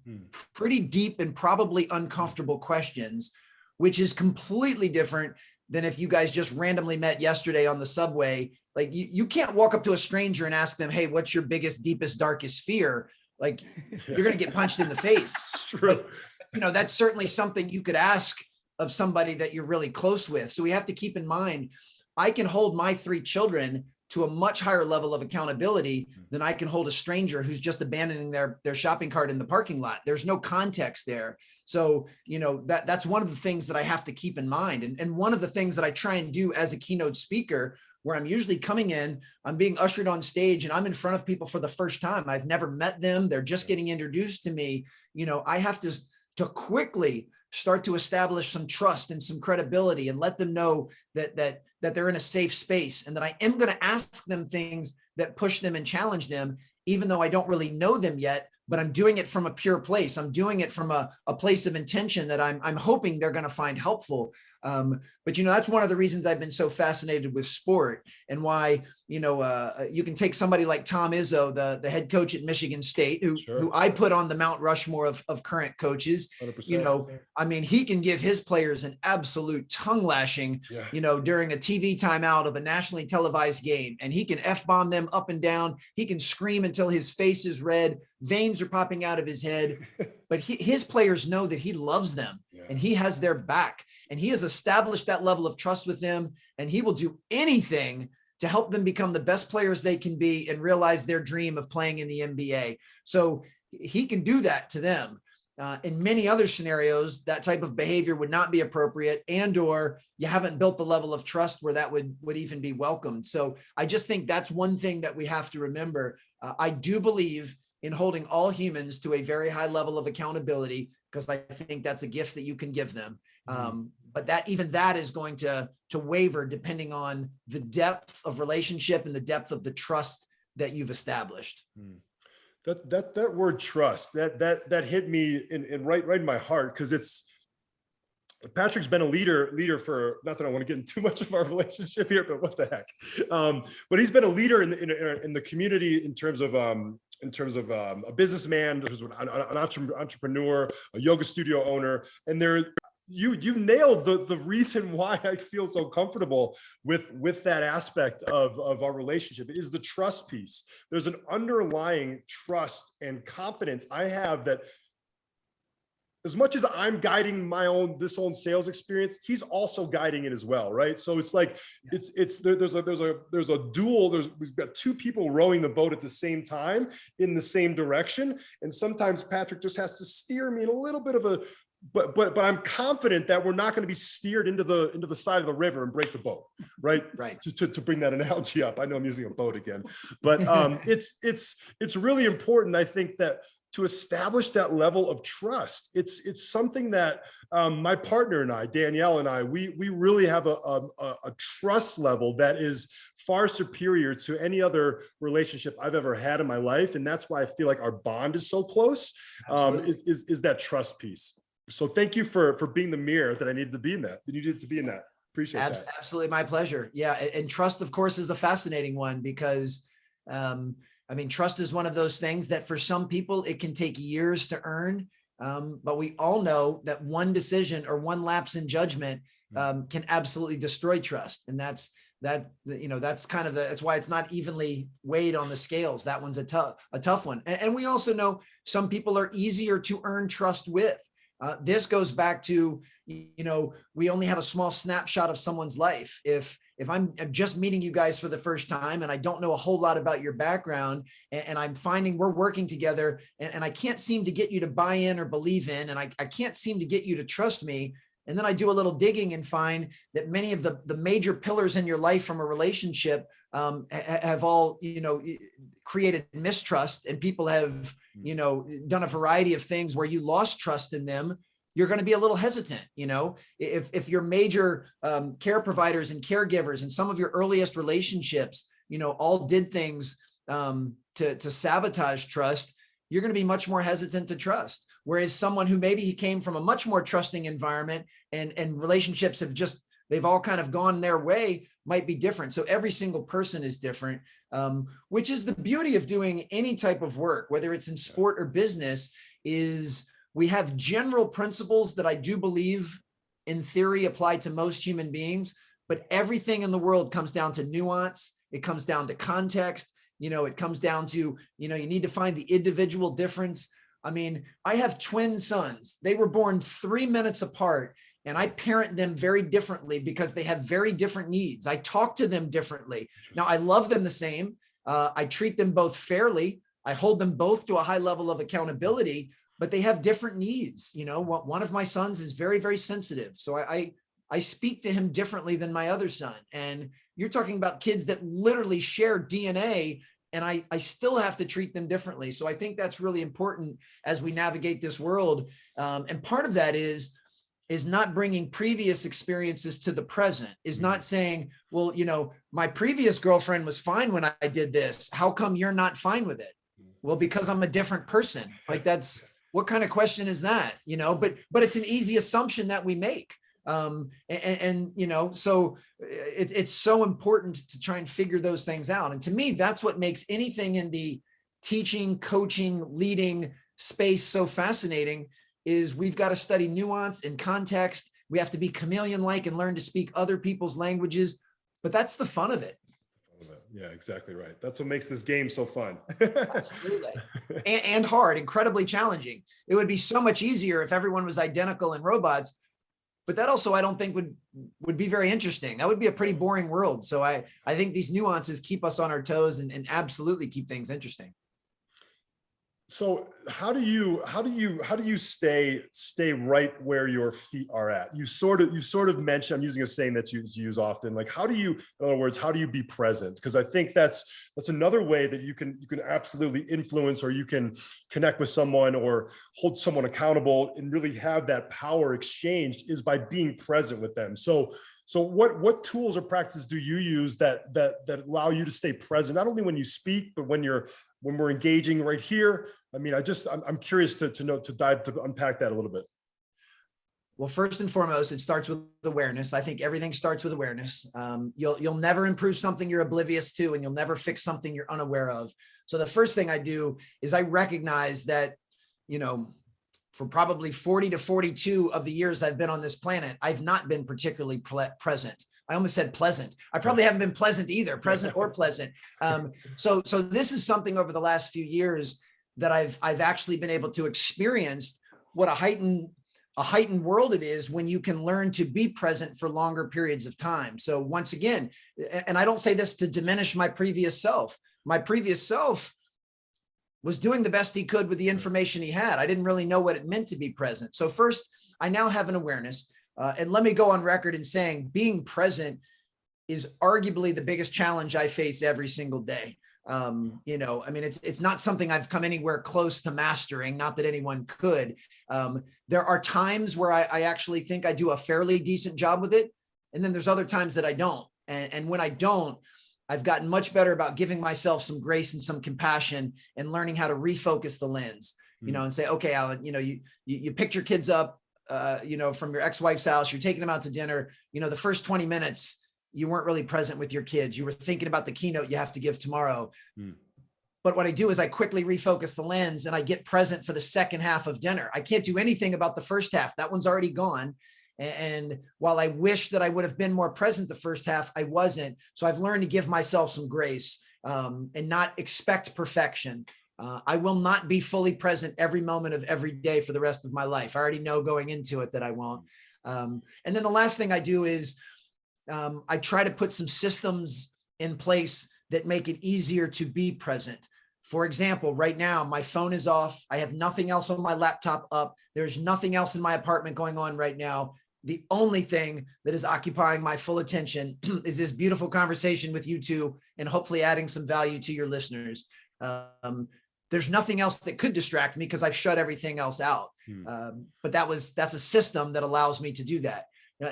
pretty deep and probably uncomfortable questions, which is completely different than if you guys just randomly met yesterday on the subway. Like you can't walk up to a stranger and ask them, hey, what's your biggest, deepest, darkest fear? Like you're going to get punched in the face. It's true. But, you know, that's certainly something you could ask of somebody that you're really close with. So we have to keep in mind, I can hold my 3 children to a much higher level of accountability than I can hold a stranger who's just abandoning their shopping cart in the parking lot. There's no context there. So, you know, that's one of the things that I have to keep in mind. And one of the things that I try and do as a keynote speaker, where I'm usually coming in, I'm being ushered on stage and I'm in front of people for the first time. I've never met them. They're just getting introduced to me. You know, I have to quickly start to establish some trust and some credibility and let them know that they're in a safe space and that I am going to ask them things that push them and challenge them, even though I don't really know them yet, but I'm doing it from a pure place. I'm doing it from a place of intention that I'm hoping they're going to find helpful. But, you know, that's one of the reasons I've been so fascinated with sport and why, you know, you can take somebody like Tom Izzo, the head coach at Michigan State, who I put on the Mount Rushmore of current coaches. 100%. You know, I mean, he can give his players an absolute tongue lashing, you know, during a TV timeout of a nationally televised game, and he can F-bomb them up and down. He can scream until his face is red, veins are popping out of his head, but his players know that he loves them and he has their back. And he has established that level of trust with them, and he will do anything to help them become the best players they can be and realize their dream of playing in the NBA. So he can do that to them. In many other scenarios, that type of behavior would not be appropriate, and or you haven't built the level of trust where that would even be welcomed. So I just think that's one thing that we have to remember. I do believe in holding all humans to a very high level of accountability, because I think that's a gift that you can give them. But that is going to waver depending on the depth of relationship and the depth of the trust that you've established. That word trust, that hit me in right in my heart, because it's Patrick's been a leader for, not that I want to get into too much of our relationship here, but what the heck. But he's been a leader in the community in terms of a businessman, an entrepreneur, a yoga studio owner, and you nailed the reason why I feel so comfortable with that aspect of our relationship is the trust piece. There's an underlying trust and confidence I have that as much as I'm guiding this own sales experience, he's also guiding it as well, right? So it's like there's a dual. We've got 2 people rowing the boat at the same time in the same direction, and sometimes Patrick just has to steer me in a little bit of a. But I'm confident that we're not going to be steered into the side of the river and break the boat, right? Right. To bring that analogy up, I know I'm using a boat again, but it's really important, I think, that to establish that level of trust. It's something that my partner and I, Danielle and I, we really have a trust level that is far superior to any other relationship I've ever had in my life, and that's why I feel like our bond is so close. Is that trust piece. So thank you for being the mirror that I needed to be in that. You needed to be in that. Appreciate that. Absolutely, my pleasure. Yeah, and trust, of course, is a fascinating one because, I mean, trust is one of those things that for some people it can take years to earn. But we all know that one decision or one lapse in judgment can absolutely destroy trust, and that's why it's not evenly weighed on the scales. That one's a tough one. And we also know some people are easier to earn trust with. This goes back to, we only have a small snapshot of someone's life. If I'm just meeting you guys for the first time and I don't know a whole lot about your background, and I'm finding we're working together and I can't seem to get you to buy in or believe in, and I can't seem to get you to trust me. And then I do a little digging and find that many of the major pillars in your life from a relationship have all, created mistrust, and people have, done a variety of things where you lost trust in them. You're going to be a little hesitant. If your major care providers and caregivers and some of your earliest relationships, all did things to sabotage trust, you're going to be much more hesitant to trust. Whereas someone who maybe he came from a much more trusting environment and relationships have just, they've all kind of gone their way, might be different. So every single person is different, which is the beauty of doing any type of work, whether it's in sport or business, is we have general principles that I do believe in theory apply to most human beings, but everything in the world comes down to nuance. It comes down to context. It comes down to, you need to find the individual difference. I mean, I have twin sons. They were born 3 minutes apart, and I parent them very differently because they have very different needs. I talk to them differently. Now, I love them the same. I treat them both fairly. I hold them both to a high level of accountability, but they have different needs. One of my sons is very, very sensitive. So I speak to him differently than my other son. And you're talking about kids that literally share DNA, and I still have to treat them differently. So I think that's really important as we navigate this world. And part of that is not bringing previous experiences to the present, is not saying, well, my previous girlfriend was fine when I did this. How come you're not fine with it? Well, because I'm a different person. Like, that's, what kind of question is that? But it's an easy assumption that we make. So it's so important to try and figure those things out. And to me, that's what makes anything in the teaching, coaching, leading space so fascinating, is we've got to study nuance and context. We have to be chameleon-like and learn to speak other people's languages, but that's the fun of it. Yeah, exactly right. That's what makes this game so fun. Absolutely. And hard, incredibly challenging. It would be so much easier if everyone was identical and robots, but that also I don't think would be very interesting. That would be a pretty boring world. So I think these nuances keep us on our toes and absolutely keep things interesting. So how do you stay right where your feet are at? You sort of mentioned, I'm using a saying that you use often, like, in other words, how do you be present? Because I think that's another way that you can absolutely influence, or you can connect with someone or hold someone accountable and really have that power exchanged, is by being present with them. So what tools or practices do you use that allow you to stay present, not only when you speak, but when we're engaging right here? I mean, I'm curious to unpack that a little bit. Well, first and foremost, it starts with awareness. I think everything starts with awareness. You'll never improve something you're oblivious to, and you'll never fix something you're unaware of. So the first thing I do is I recognize that, for probably 40 to 42 of the years I've been on this planet, I've not been particularly present. I almost said pleasant. I probably haven't been pleasant either, present or pleasant. So this is something over the last few years that I've actually been able to experience, what a heightened world it is when you can learn to be present for longer periods of time. So once again, and I don't say this to diminish my previous self. My previous self was doing the best he could with the information he had. I didn't really know what it meant to be present. So first, I now have an awareness. And let me go on record in saying being present is arguably the biggest challenge I face every single day. I mean, it's not something I've come anywhere close to mastering, not that anyone could. There are times where I actually think I do a fairly decent job with it. And then there's other times that I don't. And when I don't, I've gotten much better about giving myself some grace and some compassion and learning how to refocus the lens, and say, okay, Alan, you picked your kids up, from your ex-wife's house, you're taking them out to dinner, the first 20 minutes, you weren't really present with your kids. You were thinking about the keynote you have to give tomorrow. But what I do is I quickly refocus the lens and I get present for the second half of dinner. I can't do anything about the first half. That one's already gone. And while I wish that I would have been more present the first half, I wasn't. So I've learned to give myself some grace and not expect perfection. I will not be fully present every moment of every day for the rest of my life. I already know going into it that I won't. And then the last thing I do is I try to put some systems in place that make it easier to be present. For example, right now, my phone is off. I have nothing else on my laptop up. There's nothing else in my apartment going on right now. The only thing that is occupying my full attention is this beautiful conversation with you two, and hopefully adding some value to your listeners. There's nothing else that could distract me because I've shut everything else out. But that's a system that allows me to do that.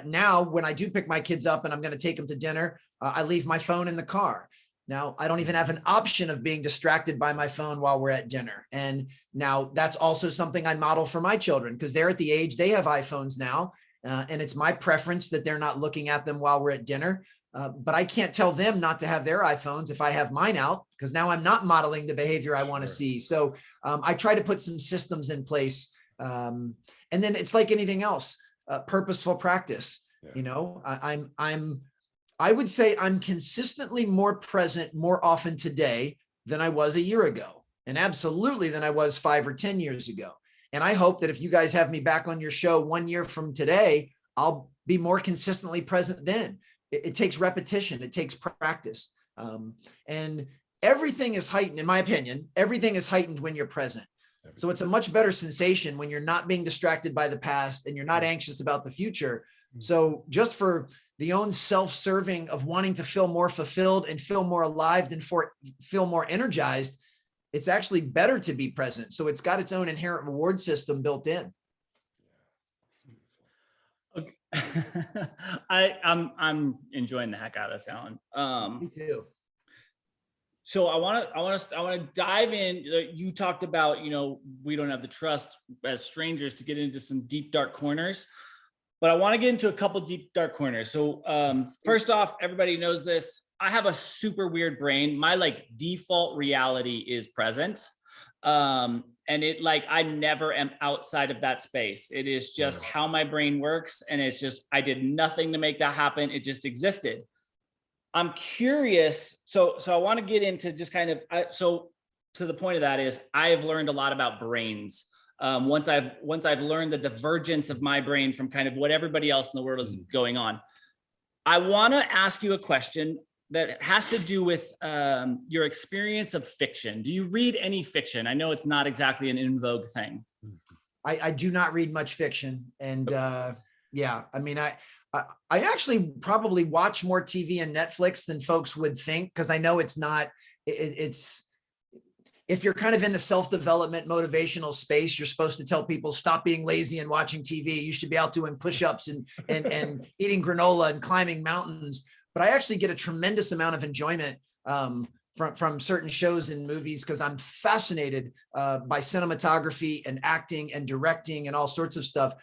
Now, when I do pick my kids up and I'm going to take them to dinner, I leave my phone in the car. Now I don't even have an option of being distracted by my phone while we're at dinner. And now that's also something I model for my children, because they're at the age, they have iPhones now. And it's my preference that they're not looking at them while we're at dinner. But I can't tell them not to have their iPhones if I have mine out, because now I'm not modeling the behavior I want to see. So I try to put some systems in place. And then it's like anything else, purposeful practice. Yeah. You know, I would say I'm consistently more present more often today than I was a year ago, and absolutely than I was 5 or 10 years ago. And I hope that if you guys have me back on your show 1 year from today, I'll be more consistently present then. It takes repetition. It takes practice. And everything is heightened, in my opinion, everything is heightened when you're present. So it's a much better sensation when you're not being distracted by the past and you're not anxious about the future. So just for the own self-serving of wanting to feel more fulfilled and feel more alive and feel more energized, it's actually better to be present. So it's got its own inherent reward system built in. I'm enjoying the heck out of this, Alan. Me too. So I want to dive in. You talked about, we don't have the trust as strangers to get into some deep, dark corners, but I want to get into a couple deep, dark corners. So first off, everybody knows this. I have a super weird brain. My default reality is present. And I never am outside of that space. It is just how my brain works. And it's just, I did nothing to make that happen. It just existed. I'm curious. So I want to get into just kind of, so to the point of that is I've learned a lot about brains. Once I've learned the divergence of my brain from kind of what everybody else in the world is going on. I want to ask you a question that has to do with your experience of fiction. Do you read any fiction? I know it's not exactly an in vogue thing. I do not read much fiction. And yeah, I mean, I actually probably watch more TV and Netflix than folks would think, because I know it's not, it's, if you're kind of in the self-development motivational space, you're supposed to tell people stop being lazy and watching TV. You should be out doing push-ups and eating granola and climbing mountains. But I actually get a tremendous amount of enjoyment from certain shows and movies, because I'm fascinated by cinematography and acting and directing and all sorts of stuff.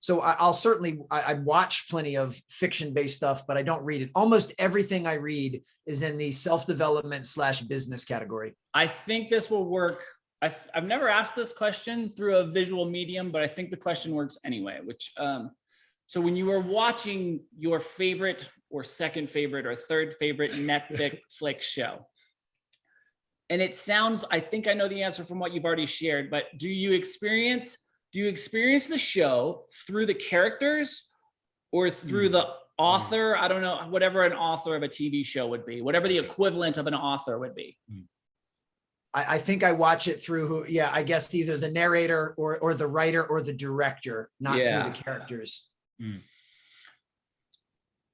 So I'll certainly, I watch plenty of fiction-based stuff, but I don't read it. Almost everything I read is in the self-development / business category. I think this will work. I've never asked this question through a visual medium, but I think the question works anyway, which, so when you were watching your favorite or second favorite or third favorite Netflix show, and it sounds, I think I know the answer from what you've already shared, but do you experience the show through the characters or through the author? I don't know, whatever an author of a TV show would be, whatever the equivalent of an author would be. I think I watch it through I guess either the narrator or the writer or the director, not through the characters.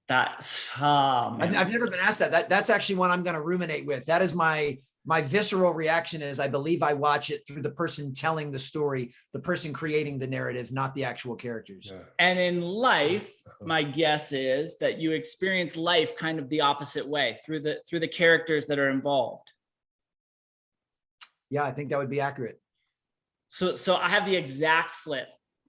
That's I've never been asked that. That's actually one I'm going to ruminate with. That is my visceral reaction is I believe I watch it through the person telling the story, the person creating the narrative, not the actual characters. Yeah. And in life, my guess is that you experience life kind of the opposite way through the characters that are involved. Yeah, I think that would be accurate. So I have the exact flip.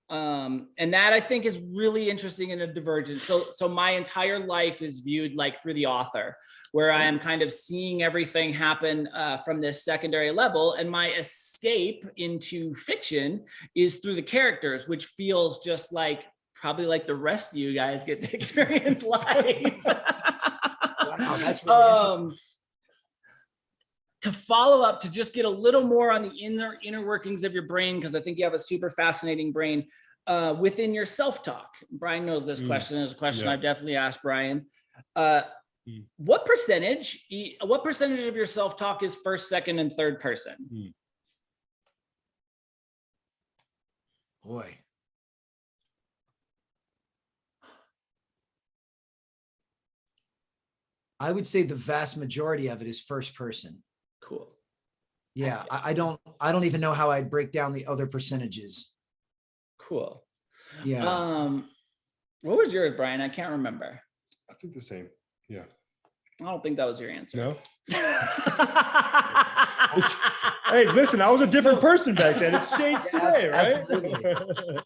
And that I think is really interesting in a divergence. So my entire life is viewed like through the author, where I am kind of seeing everything happen from this secondary level. And my escape into fiction is through the characters, which feels just like probably like the rest of you guys get to experience life. Wow, that's really interesting. To follow up, to just get a little more on the inner workings of your brain, because I think you have a super fascinating brain within your self-talk. Brian knows this question. Is a question I've definitely asked Brian. What percentage of your self-talk is first, second, and third person? Boy. I would say the vast majority of it is first person. Cool. Yeah, I don't even know how I'd break down the other percentages. Cool. Yeah. What was yours, Brian? I can't remember. I think the same. Yeah. I don't think that was your answer. No. Hey, listen, I was a different person back then. It's changed today, right? Absolutely.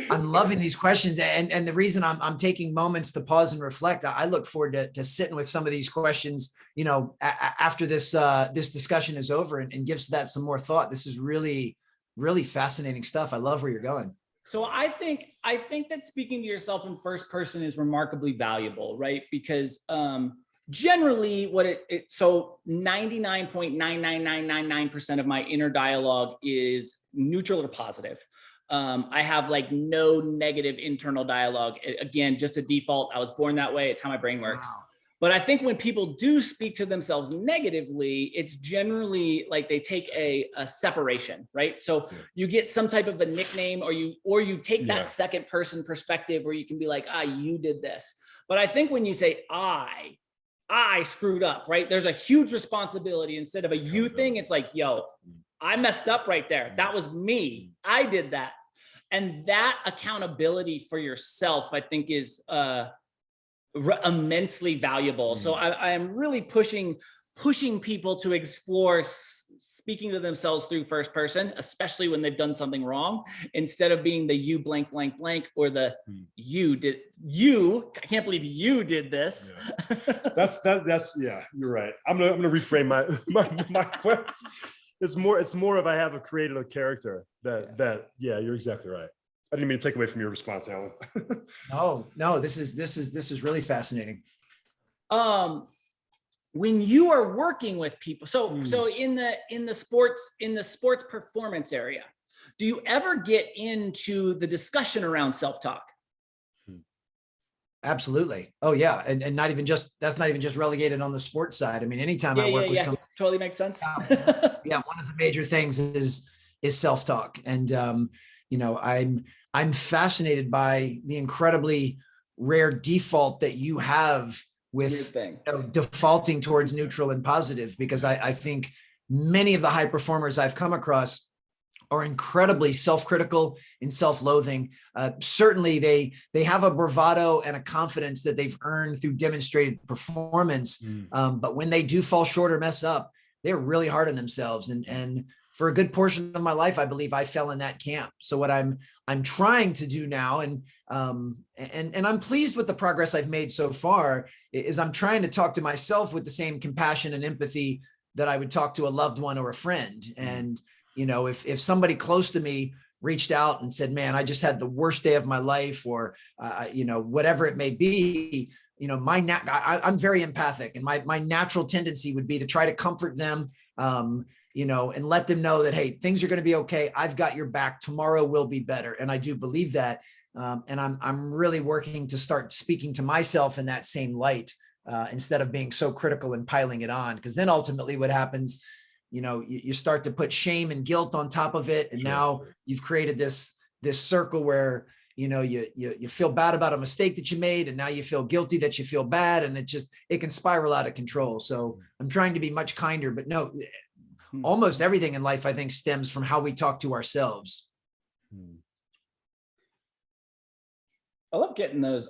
I'm loving these questions. And the reason I'm taking moments to pause and reflect, I look forward to sitting with some of these questions, you know, after this discussion is over and gives that some more thought. This is really, really fascinating stuff. I love where you're going. So I think that speaking to yourself in first person is remarkably valuable, right? Because generally so 99.99999% of my inner dialogue is neutral or positive. I have like no negative internal dialogue. Again, just a default. I was born that way. It's how my brain works. Wow. But I think when people do speak to themselves negatively, it's generally like they take a separation, right? So you get some type of a nickname, or you take that second person perspective where you can be like, you did this. But I think when you say I screwed up, right? There's a huge responsibility. Instead of a you thing, it's like, yo, I messed up right there. That was me. I did that. And that accountability for yourself, I think, is immensely valuable. So I am really pushing people to explore speaking to themselves through first person, especially when they've done something wrong, instead of being the you blank blank blank or the I can't believe you did this. Yeah. That's yeah, you're right. I'm gonna reframe my question. It's more of I have created a character that you're exactly right. I didn't mean to take away from your response, Alan. No, this is really fascinating. When you are working with people, so in the sports performance area, do you ever get into the discussion around self-talk? Absolutely. Oh yeah. And that's not even just relegated on the sports side. I mean, anytime I work with someone, totally makes sense. One of the major things is self-talk. And you know, I'm fascinated by the incredibly rare default that you have with defaulting towards neutral and positive, because I think many of the high performers I've come across are incredibly self-critical and self-loathing. Certainly they have a bravado and a confidence that they've earned through demonstrated performance. But when they do fall short or mess up, they're really hard on themselves. And for a good portion of my life, I believe I fell in that camp. So what I'm trying to do now, and I'm pleased with the progress I've made so far, is I'm trying to talk to myself with the same compassion and empathy that I would talk to a loved one or a friend. And, you know, if somebody close to me reached out and said, man, I just had the worst day of my life, or, you know, whatever it may be, you know, I'm very empathic, and my natural tendency would be to try to comfort them, you know, and let them know that, hey, things are going to be okay. I've got your back. Tomorrow will be better. And I do believe that. And I'm really working to start speaking to myself in that same light, instead of being so critical and piling it on. Because then ultimately what happens, you know, you start to put shame and guilt on top of it. And now you've created this circle where, you know, you feel bad about a mistake that you made, and now you feel guilty that you feel bad, and it can spiral out of control. So I'm trying to be much kinder, but no, almost everything in life, I think, stems from how we talk to ourselves. I love getting those.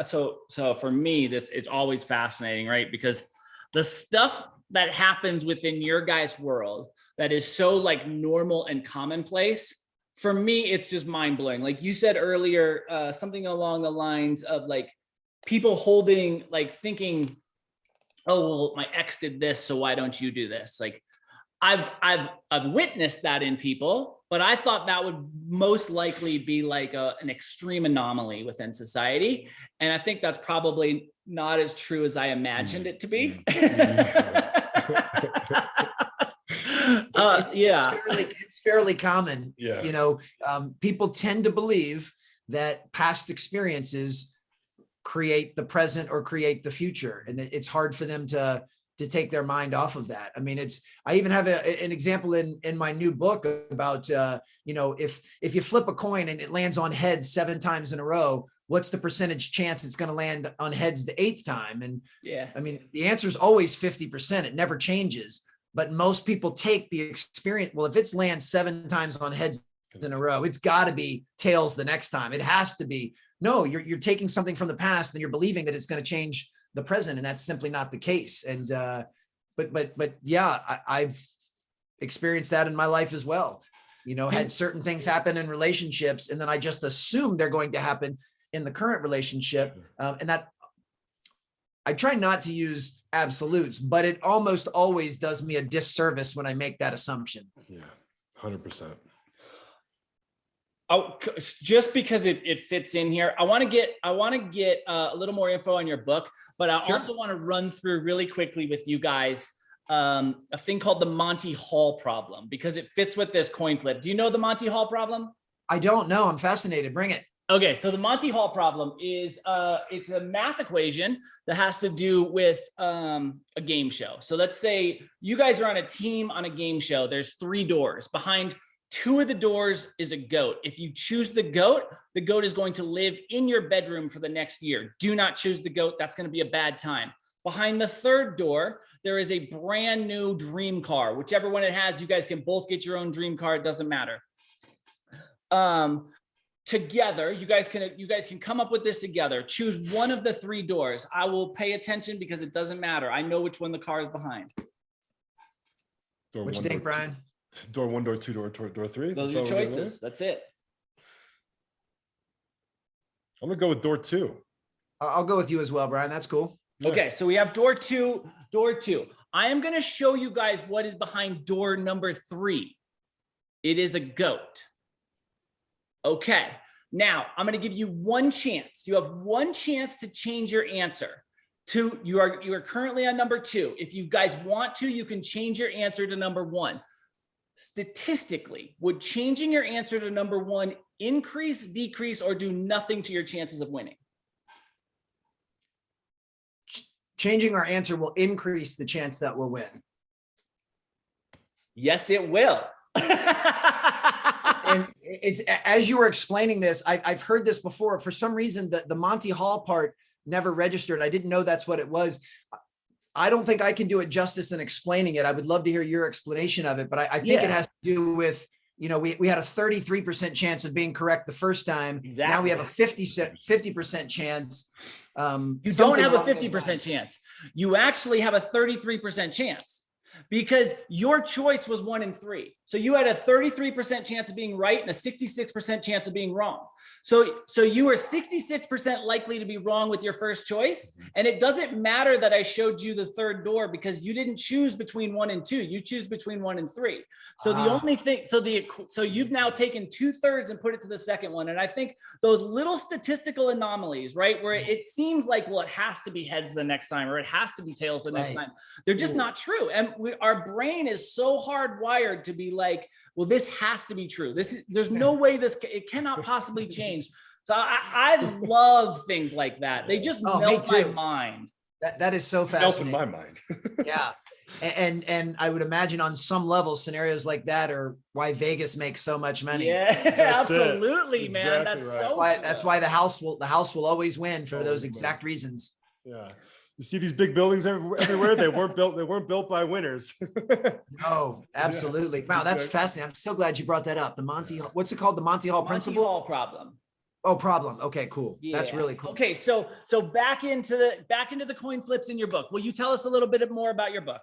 So for me, it's always fascinating, right? Because the stuff that happens within your guys' world that is so like normal and commonplace, for me, it's just mind blowing. Like you said earlier, something along the lines of like people thinking, oh, well, my ex did this, so why don't you do this? Like I've witnessed that in people, but I thought that would most likely be like an extreme anomaly within society. And I think that's probably not as true as I imagined it to be. It's fairly common. Yeah. You know, people tend to believe that past experiences create the present or create the future. And it's hard for them to take their mind off of that. I mean, I even have an example in my new book about, you know, if you flip a coin and it lands on heads 7 times in a row, what's the percentage chance it's going to land on heads the 8th time? And I mean, the answer is always 50%. It never changes. But most people take the experience. Well, if it's land 7 times on heads in a row, it's got to be tails the next time. It has to be. No, you're taking something from the past and you're believing that it's going to change the present, and that's simply not the case. And but yeah, I've experienced that in my life as well. You know, had certain things happen in relationships, and then I just assume they're going to happen in the current relationship, and that I try not to use absolutes, but it almost always does me a disservice when I make that assumption. Yeah, 100%. Oh, just because it fits in here, I want to get a little more info on your book, but I also want to run through really quickly with you guys a thing called the Monty Hall problem, because it fits with this coin flip. Do you know the Monty Hall problem? I don't know. I'm fascinated. Bring it. Okay, so the Monty Hall problem is it's a math equation that has to do with a game show. So let's say you guys are on a team on a game show. There's 3 doors. Behind 2 of the doors is a goat. If you choose the goat is going to live in your bedroom for the next year. Do not choose the goat. That's going to be a bad time. Behind the 3rd door, there is a brand new dream car. Whichever one it has, you guys can both get your own dream car. It doesn't matter. Together, you guys can come up with this together. Choose one of the 3 doors. I will pay attention because it doesn't matter. I know which one the car is behind. What you think, Brian? Door 1, door 2, door 3. Those are your choices. That's it. I'm gonna go with door 2. I'll go with you as well, Brian. That's cool. Okay, so we have door 2. I am going to show you guys what is behind door number 3. It is a goat. Okay, now I'm going to give you one chance. You have one chance to change your answer. You are currently on number 2. If you guys want to, you can change your answer to number 1. Statistically, would changing your answer to number 1 increase, decrease, or do nothing to your chances of winning? Changing our answer will increase the chance that we'll win. Yes, it will. And it's, as you were explaining this, I've heard this before. For some reason, the Monty Hall part never registered. I didn't know that's what it was. I don't think I can do it justice in explaining it. I would love to hear your explanation of it, but I think it has to do with, you know, we had a 33% chance of being correct the first time. Exactly. Now we have a 50% chance. You don't have a 50% chance. You actually have a 33% chance because your choice was 1 in 3. So you had a 33% chance of being right and a 66% chance of being wrong. So you are 66% likely to be wrong with your first choice. And it doesn't matter that I showed you the 3rd door because you didn't choose between 1 and 2. You choose between 1 and 3. So the only thing, so you've now taken 2/3 and put it to the second one. And I think those little statistical anomalies, right, where it seems like, well, it has to be heads the next time, or it has to be tails the next time. They're just not true. And our brain is so hardwired to be like, well, this has to be true. There's no way it cannot possibly change. So I love things like that. They just melt my mind. That is so fascinating. Melt in my mind. Yeah. And I would imagine on some level, scenarios like that are why Vegas makes so much money. Yeah, absolutely, man. Exactly That's right. That's why the house will always win for those exact reasons. Yeah. You see these big buildings everywhere. They weren't built by winners. No, absolutely. Wow, that's fascinating. I'm so glad you brought that up. What's it called? The Monty Hall principle? Monty Hall problem. Oh, problem. Okay, cool. Yeah. That's really cool. Okay, so back into the coin flips in your book. Will you tell us a little bit more about your book?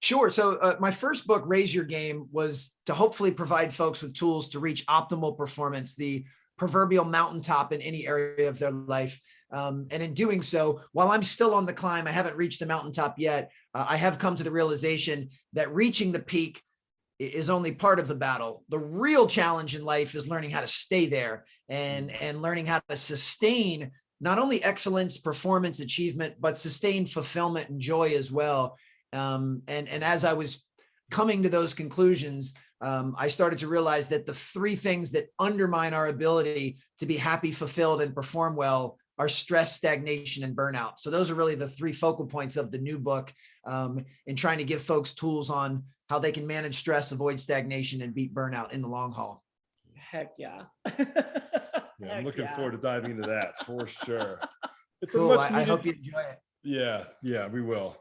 Sure. So my first book, Raise Your Game, was to hopefully provide folks with tools to reach optimal performance, the proverbial mountaintop in any area of their life. And in doing so, while I'm still on the climb, I haven't reached the mountaintop yet. I have come to the realization that reaching the peak is only part of the battle. The real challenge in life is learning how to stay there and learning how to sustain not only excellence, performance, achievement, but sustain fulfillment and joy as well. And as I was coming to those conclusions, I started to realize that the 3 things that undermine our ability to be happy, fulfilled, and perform well are stress, stagnation, and burnout. So those are really the 3 focal points of the new book, in trying to give folks tools on how they can manage stress, avoid stagnation, and beat burnout in the long haul. Heck yeah. Yeah, I'm looking forward to diving into that for sure. It's cool. a much I hope you enjoy it. Yeah, we will.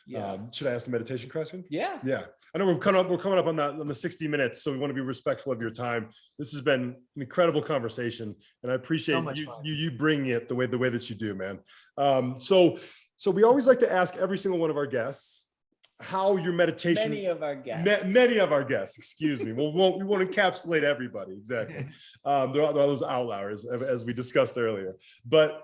Yeah. Should I ask the meditation question? Yeah. Yeah, I know we're coming up on the 60 minutes, so we want to be respectful of your time. This has been an incredible conversation, and I appreciate you bringing it the way that you do, man. So we always like to ask every single one of our guests how your meditation. Many of our guests. Excuse me. We won't encapsulate everybody exactly. There are those outliers as we discussed earlier, but.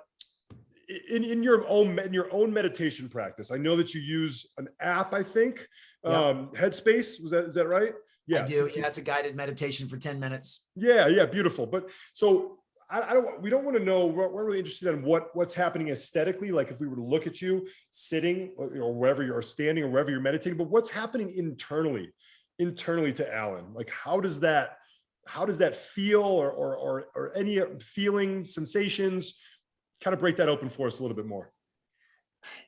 In your own meditation practice, I know that you use an app, I think, Headspace. Is that right? Yeah, I do. Yeah, it's a guided meditation for 10 minutes. Yeah, beautiful. But so we don't want to know. We're really interested in what's happening aesthetically. Like if we were to look at you sitting or wherever you're standing or wherever you're meditating, but what's happening internally to Alan? Like how does that feel or any feeling, sensations? Kind of break that open for us a little bit more.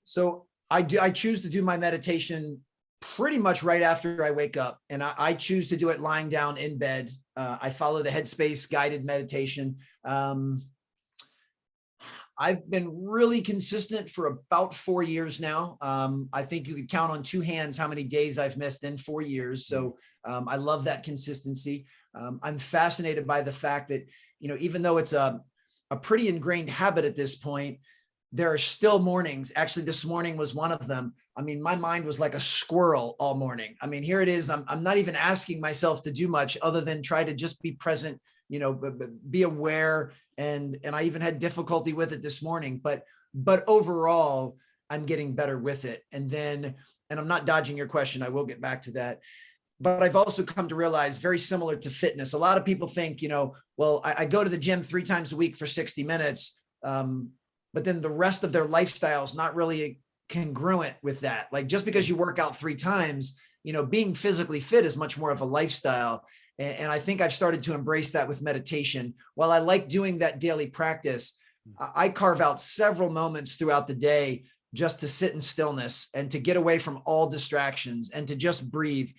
So I choose to do my meditation pretty much right after I wake up, and I choose to do it lying down in bed. I follow the Headspace guided meditation. I've been really consistent for about 4 years now. I think you could count on two hands how many days I've missed in 4 years. So I love that consistency. I'm fascinated by the fact that, even though it's a pretty ingrained habit at this point, there are still mornings. Actually, this morning was one of them. I mean, my mind was like a squirrel all morning. I mean, here it is. I'm not even asking myself to do much other than try to just be present, be aware. And I even had difficulty with it this morning, but overall, I'm getting better with it. And I'm not dodging your question. I will get back to that. But I've also come to realize, very similar to fitness, a lot of people think, well, I go to the gym 3 times a week for 60 minutes, but then the rest of their lifestyle is not really congruent with that. Like just because you work out 3 times, being physically fit is much more of a lifestyle. And I think I've started to embrace that with meditation. While I like doing that daily practice, I carve out several moments throughout the day just to sit in stillness and to get away from all distractions and to just breathe.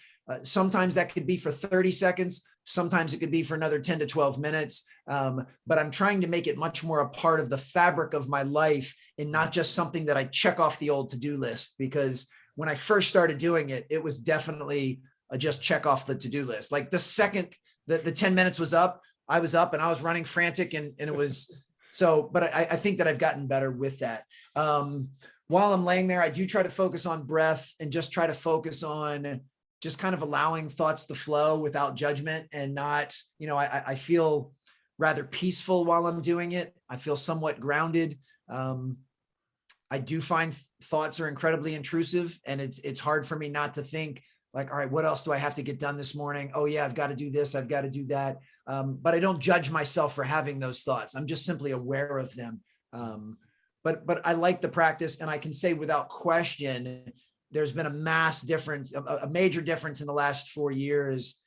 Sometimes that could be for 30 seconds. Sometimes it could be for another 10 to 12 minutes. But I'm trying to make it much more a part of the fabric of my life and not just something that I check off the old to-do list. Because when I first started doing it, it was definitely just check off the to-do list. Like the second that the 10 minutes was up, I was up and I was running frantic and it was so, but I think that I've gotten better with that. While I'm laying there, I do try to focus on breath and just try to focus on just kind of allowing thoughts to flow without judgment and not, I feel rather peaceful while I'm doing it. I feel somewhat grounded. I do find thoughts are incredibly intrusive, and it's hard for me not to think like, all right, what else do I have to get done this morning? Oh yeah, I've got to do this. I've got to do that. But I don't judge myself for having those thoughts. I'm just simply aware of them. But I like the practice, and I can say without question, there's been a major difference in the last 4 years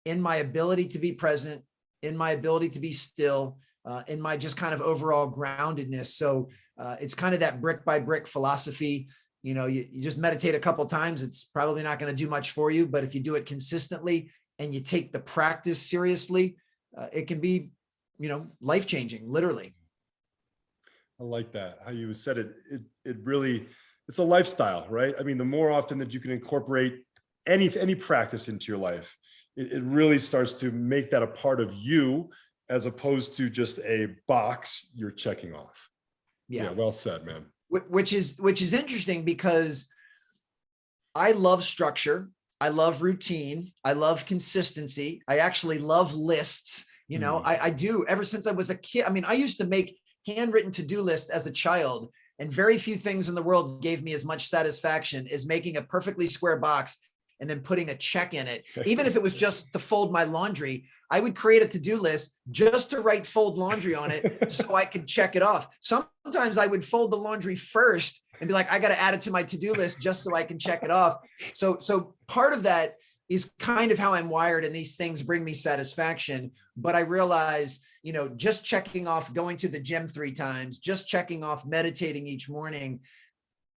in my ability to be present, in my ability to be still, in my just kind of overall groundedness. So it's kind of that brick by brick philosophy. You just meditate a couple of times, it's probably not going to do much for you. But if you do it consistently and you take the practice seriously, it can be, life-changing, literally. I like that. How you said it. It really, it's a lifestyle, right? I mean, the more often that you can incorporate any practice into your life, it really starts to make that a part of you, as opposed to just a box you're checking off. Yeah, well said, man. Which is interesting, because I love structure. I love routine. I love consistency. I actually love lists. I do, ever since I was a kid. I mean, I used to make handwritten to-do lists as a child, and very few things in the world gave me as much satisfaction as making a perfectly square box and then putting a check in it. Even if it was just to fold my laundry, I would create a to-do list just to write fold laundry on it so I could check it off. Sometimes I would fold the laundry first and be like, I got to add it to my to-do list just so I can check it off. So part of that is kind of how I'm wired, and these things bring me satisfaction. But I realize, just checking off going to the gym 3 times, just checking off meditating each morning,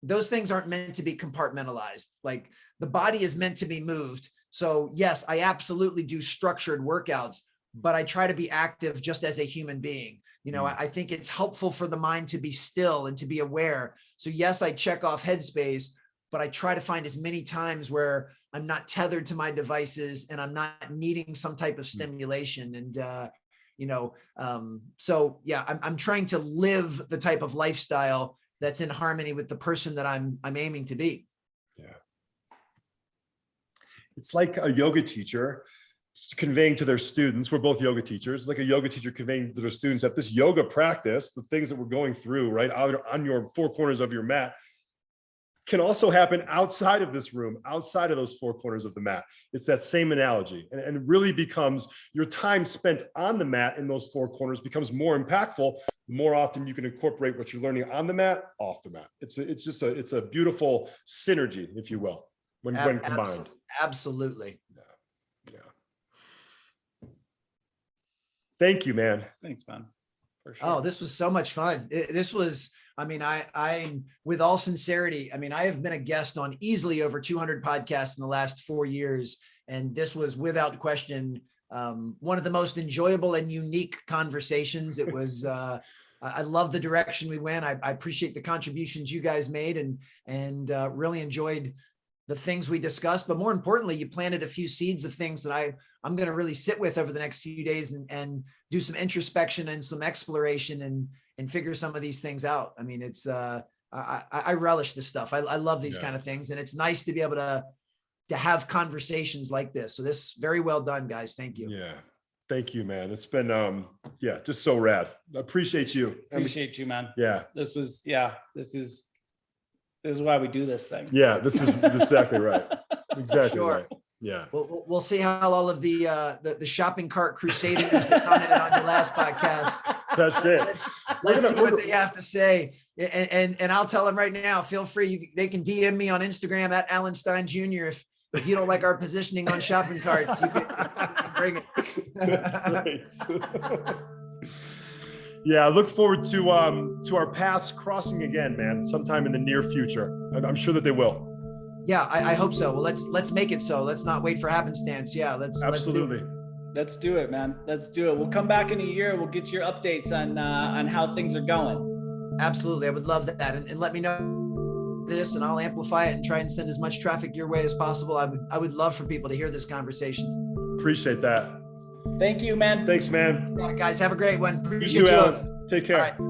those things aren't meant to be compartmentalized. Like, the body is meant to be moved. So yes, I absolutely do structured workouts, but I try to be active just as a human being. I think it's helpful for the mind to be still and to be aware. So yes, I check off Headspace, but I try to find as many times where I'm not tethered to my devices and I'm not needing some type of stimulation. And, so yeah, I'm trying to live the type of lifestyle that's in harmony with the person that I'm aiming to be. Yeah. It's like a yoga teacher conveying to their students, we're both yoga teachers, like a yoga teacher conveying to their students that this yoga practice, the things that we're going through, right, out on your four corners of your mat, can also happen outside of this room, outside of those four corners of the mat. It's that same analogy, and it really becomes your time spent on the mat in those four corners becomes more impactful the more often you can incorporate what you're learning on the mat, off the mat. It's a beautiful synergy, if you will, when combined. Absolutely. Thank you, man. Thanks, man. For sure. Oh, this was so much fun. This was, I mean, I with all sincerity, I mean, I have been a guest on easily over 200 podcasts in the last 4 years. And this was without question, one of the most enjoyable and unique conversations. It was, I love the direction we went. I appreciate the contributions you guys made and really enjoyed the things we discussed, but more importantly, you planted a few seeds of things that I'm going to really sit with over the next few days and do some introspection and some exploration and figure some of these things out. I mean, it's, I relish this stuff. I love these kind of things, and it's nice to be able to have conversations like this. So this, very well done, guys. Thank you. Yeah. Thank you, man. It's been, just so rad. I appreciate you. Appreciate you, man. Yeah. This is why we do this thing. Yeah, this is exactly right. Exactly Sure. right. Yeah. We'll see how all of the shopping cart crusaders that commented on your last podcast. That's it. Let's see what they have to say. And I'll tell them right now, feel free. They can DM me on Instagram at Alan Stein Jr. If you don't like our positioning on shopping carts, you can bring it. That's great. Yeah, I look forward to our paths crossing again, man, sometime in the near future. I'm sure that they will. Yeah, I hope so. Well, let's make it so. Let's not wait for happenstance. Yeah, Absolutely. Let's do it, man. Let's do it. We'll come back in a year. We'll get your updates on how things are going. Absolutely. I would love that. And let me know this and I'll amplify it and try and send as much traffic your way as possible. I would love for people to hear this conversation. Appreciate that. Thank you, man. Thanks, man. Yeah, guys, have a great one. Appreciate You too, you Alan. both. Take care. All right.